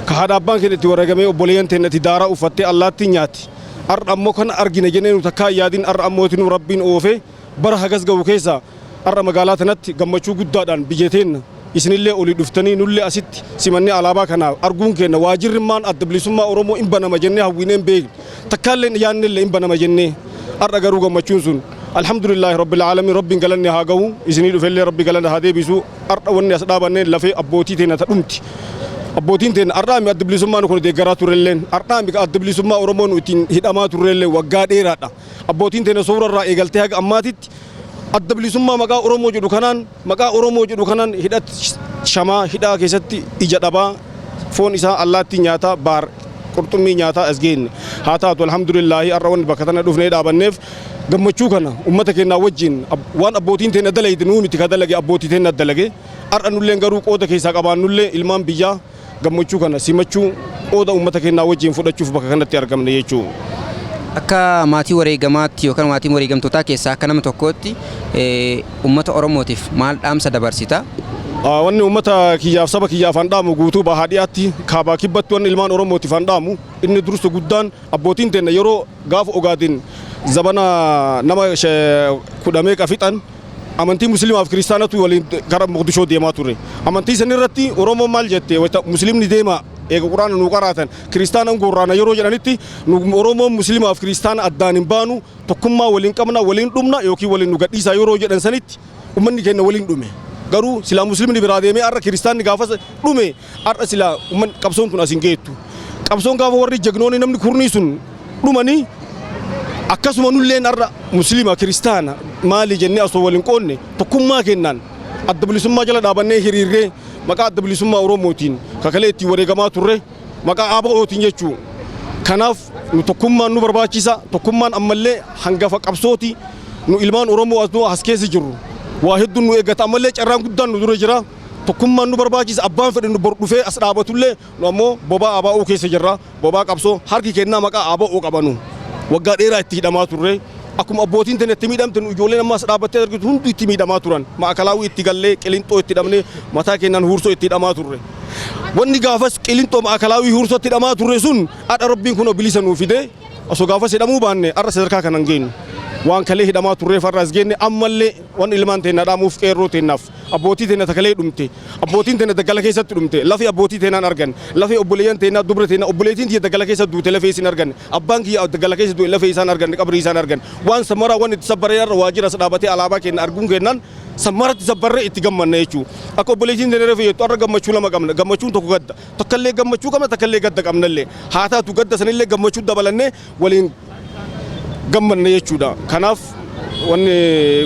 Ka haadha abbaan keenya itti waragamee obboleeyyan teenya itti daaraa uffattee allaattii nyaatti. Har'a ammoo kana argine jennee nu takkaa yaadiin har'a ammoo nu rabbiin oofee bara hagas gahu keessa har'a magaalaa tanatti gammachuu guddaadhaan biyya teenya isinillee olii dhuftanii nullee asitti simannee alaabaa kana arguun keenya waajjirrimmaan adda bilisummaa Oromoo hin banama jennee hawwineen beekne takkaallee yaannillee hin banama jennee har'a garuu gammachuun sun alhamdulillahi rabbil aalamiin rabbiin galanne haa gahu isinii dhufellee rabbi galanne haa deebisu har'a wanni as dhaabannee lafee abbootii teenya dhumti. Abbootiin teenya har'aami adda bilisummaan kun deeggaraa turelleen har'aami adda bilisummaa Oromoon ittiin hidhamaa turellee waggaa dheeraadha. Abbootiin teenya soorarraa eegaltee haga ammaatitti adda bilisummaa maqaa Oromoo jedhu kanaan hidhatti shamaa hidhaa keessatti ija dhabaa foon isaa allaattii nyaataa baar qurxummii nyaataa as geenne haa taatu alhamdulillaahi har'a wanni bakka tana dhufnee dhaabanneef gammachuu kana uummata keenyaa wajjin waan abbootiin teenya dalagde nuu miti ka dalage abbootii teenya dalage har'a nulleen garuu qooda keessaa qabaannullee ilmaan biyyaa gammachuu kana simachuu qooda uummata keenyaa wajjin fudhachuuf bakka kanatti argamne jechuudha. Akka maatii wareegamaatti yookaan maatii wareegamtootaa keessaa akka nama tokkootti uummata Oromootiif maal dhaamsa dabarsita? Wanni uummata kiyyaaf saba kiyyaaf handhaamu guutuu bahaa dhiyaatti kaabaa kibbatti wanni ilmaan Oromootiif handhaamu inni dursu guddaan abbootiin teenya yeroo gaafa ogaadin zabana nama kudhamee qafixan amantii musliimaaf kiristaanatu waliin gara Moqdishoo deemaa ture. Amantii sanirratti Oromoon maal jette musliimni deema eega quraana nu qaraatan kiristaanan gurraana yeroo jedhanitti Oromoon musliimaaf kiristaana addaan hin baanu tokkummaa waliin qabna waliin dhumna yookiin waliin nu gadhiisaa yeroo jedhan sanitti uummanni keenya waliin dhume. Garuu silaa musliimni biraa deemee har'a kiristaanni gaafa dhume har'a silaa uummanni qabsoon tun asin geettu. Qabsoon gaafa warri jagnoonni namni kurnii sun dhumanii akkasuma nulleen har'a musliima kiristaana maali jennee asoo waliin qoonne tokkummaa kennaan adda bilisummaa jala dhaabannee hiriirree maqaa adda bilisummaa Oromootiin kakalee itti wareegamaa turre maqaa ABO'ootiin jechuu. Kanaaf nu tokkummaan nu barbaachisa tokkummaan ammallee hangafa qabsooti nu ilmaan Oromoo as keessa jirru waa hedduun nu eeggata ammallee carraan guddaan nu dura jira. Tokkummaan nu barbaachisa abbaan fedhe nu bor dhufee as dhaabatullee nu ammoo bobaa ABO keessa jirra bobaa qabsoo harki kennaa maqaa ABO qabanu waggaa dheeraa itti hidhamaa turre akkuma abbootiin tana itti miidhamte nu ijoolleen ammas dhaabattee argitu hundi itti miidhamaa turan maakalaawii itti gallee qilinxoo itti hidhamne mataa keenyaan huursoo itti hidhamaa turre wanni gaafas qilinxoo maakalaawii huursoo itti hidhamaa turre sun adha rabbiin kun bilisa nuu fide osoo gaafas hidhamuu baanne arra sadarkaa kanan geenyu waan kalee hidhamaa turreef har'as geenne ammallee waan ilmaan teenya dhaamuuf qeerroo teennaaf abbootii teenya takalee dhumte abbootiin teenya daggala keessatti dhumte lafee abbootii teenyaan argan lafee obboleeyyan teenya dubra teenya obboleettiin tiyya daggala keessa duute lafee isin argan abbaan kiyya daggala keessa duute lafee isaan argan qabrii isaan argan waan sammaraa waan itti sabbaree irra waajjira dhaabatee alaabaa keenya arguun kennaan sammaratti sabbarree itti gammanna jechuu akka obboleettiin teenya rafee jettu arra gammachuu lama qabna gammachuun tokko gadda tokkallee gammachuu qabna takkallee gadda qabnallee haa taatu gadda sanillee gammachuu dabalannee waliin gammanne jechuudha. Kanaaf wanni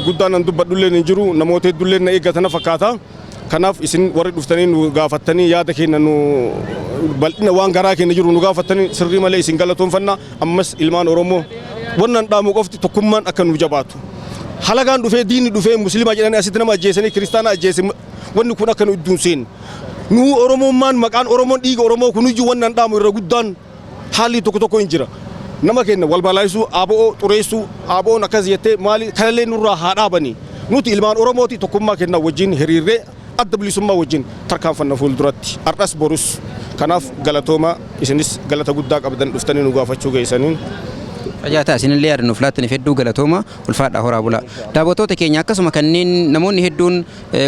guddaan an dubbadhullee hin jiru namoota hedduullee na eeggatana fakkaata. Kanaaf isin warri dhuftanii nu gaafattanii yaada keenya nu bal'ina waan garaa keenya jiru nu gaafattanii sirrii malee isin galatoonfanna ammas ilmaan Oromoo wannan dhaamu qofti tokkummaan akka nu jabaatu. Halagaan dhufee diinni dhufee musliima jedhanii asitti nama ajjeesanii kiristaana ajjeese wanni kun akka nu idduun seen. Nu Oromummaan maqaan Oromoon dhiiga Oromoo kunuyyuu wannan dhaamu irra guddaan haalli tokko hin jira. Nama kenna wal balaayisu ABO xureessu ABO'n akkas jettee maali kanallee nurraa haa dhaabani nuti ilmaan Oromooti tokkummaa kenna wajjin hiriirree adda bilisummaa wajjin tarkaanfanna fuulduratti ardhas borus kanaaf galatooma isinis galata guddaa qabdan dhuftanii nu gaafachuu geessaniin. Fayyaata isinillee yaada nuuf laattaniif hedduu galatooma ulfaadha horaa bulaa. Daawwattoota keenya akkasuma kanneen namoonni hedduun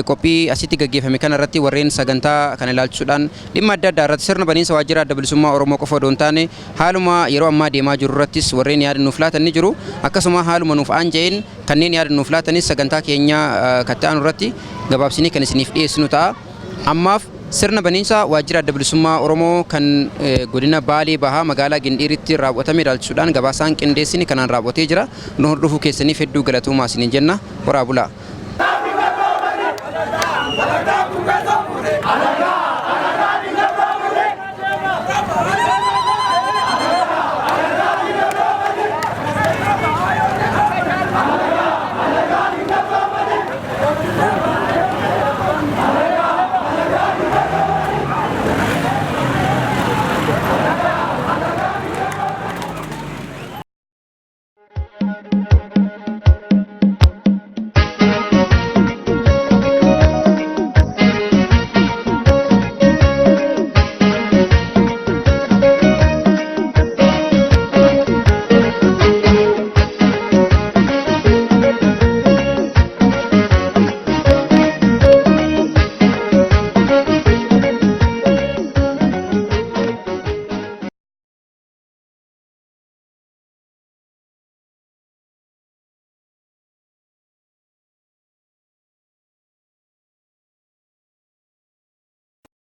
qophii asitti gaggeeffame kanarratti warreen sagantaa kana ilaalchisuudhaan dhimma adda addaa irratti sirna baniinsa waajjira adda bilisummaa Oromoo qofa odoo hin taane haaluma yeroo ammaa deemaa jiru irrattis warreen yaada nuuf laatan ni jiru. Akkasuma haaluma nuuf aanja'een kanneen yaada nuuf laatanis sagantaa keenya katta'an irratti gabaabsinee kan isiniif dhiyeessinu ta'a. Ammaaf sirna baniinsa waajjira adda bilisummaa Oromoo kan Godina Baalee Bahaa Magaalaa Gindhiiritti raawwatame ilaalchisuudhaan gabaasaan qindeessine kanaan raawwatee jira. Nu hordofuu keessaniif hedduu galatoomaa isiniin jenna. Horaa bulaa.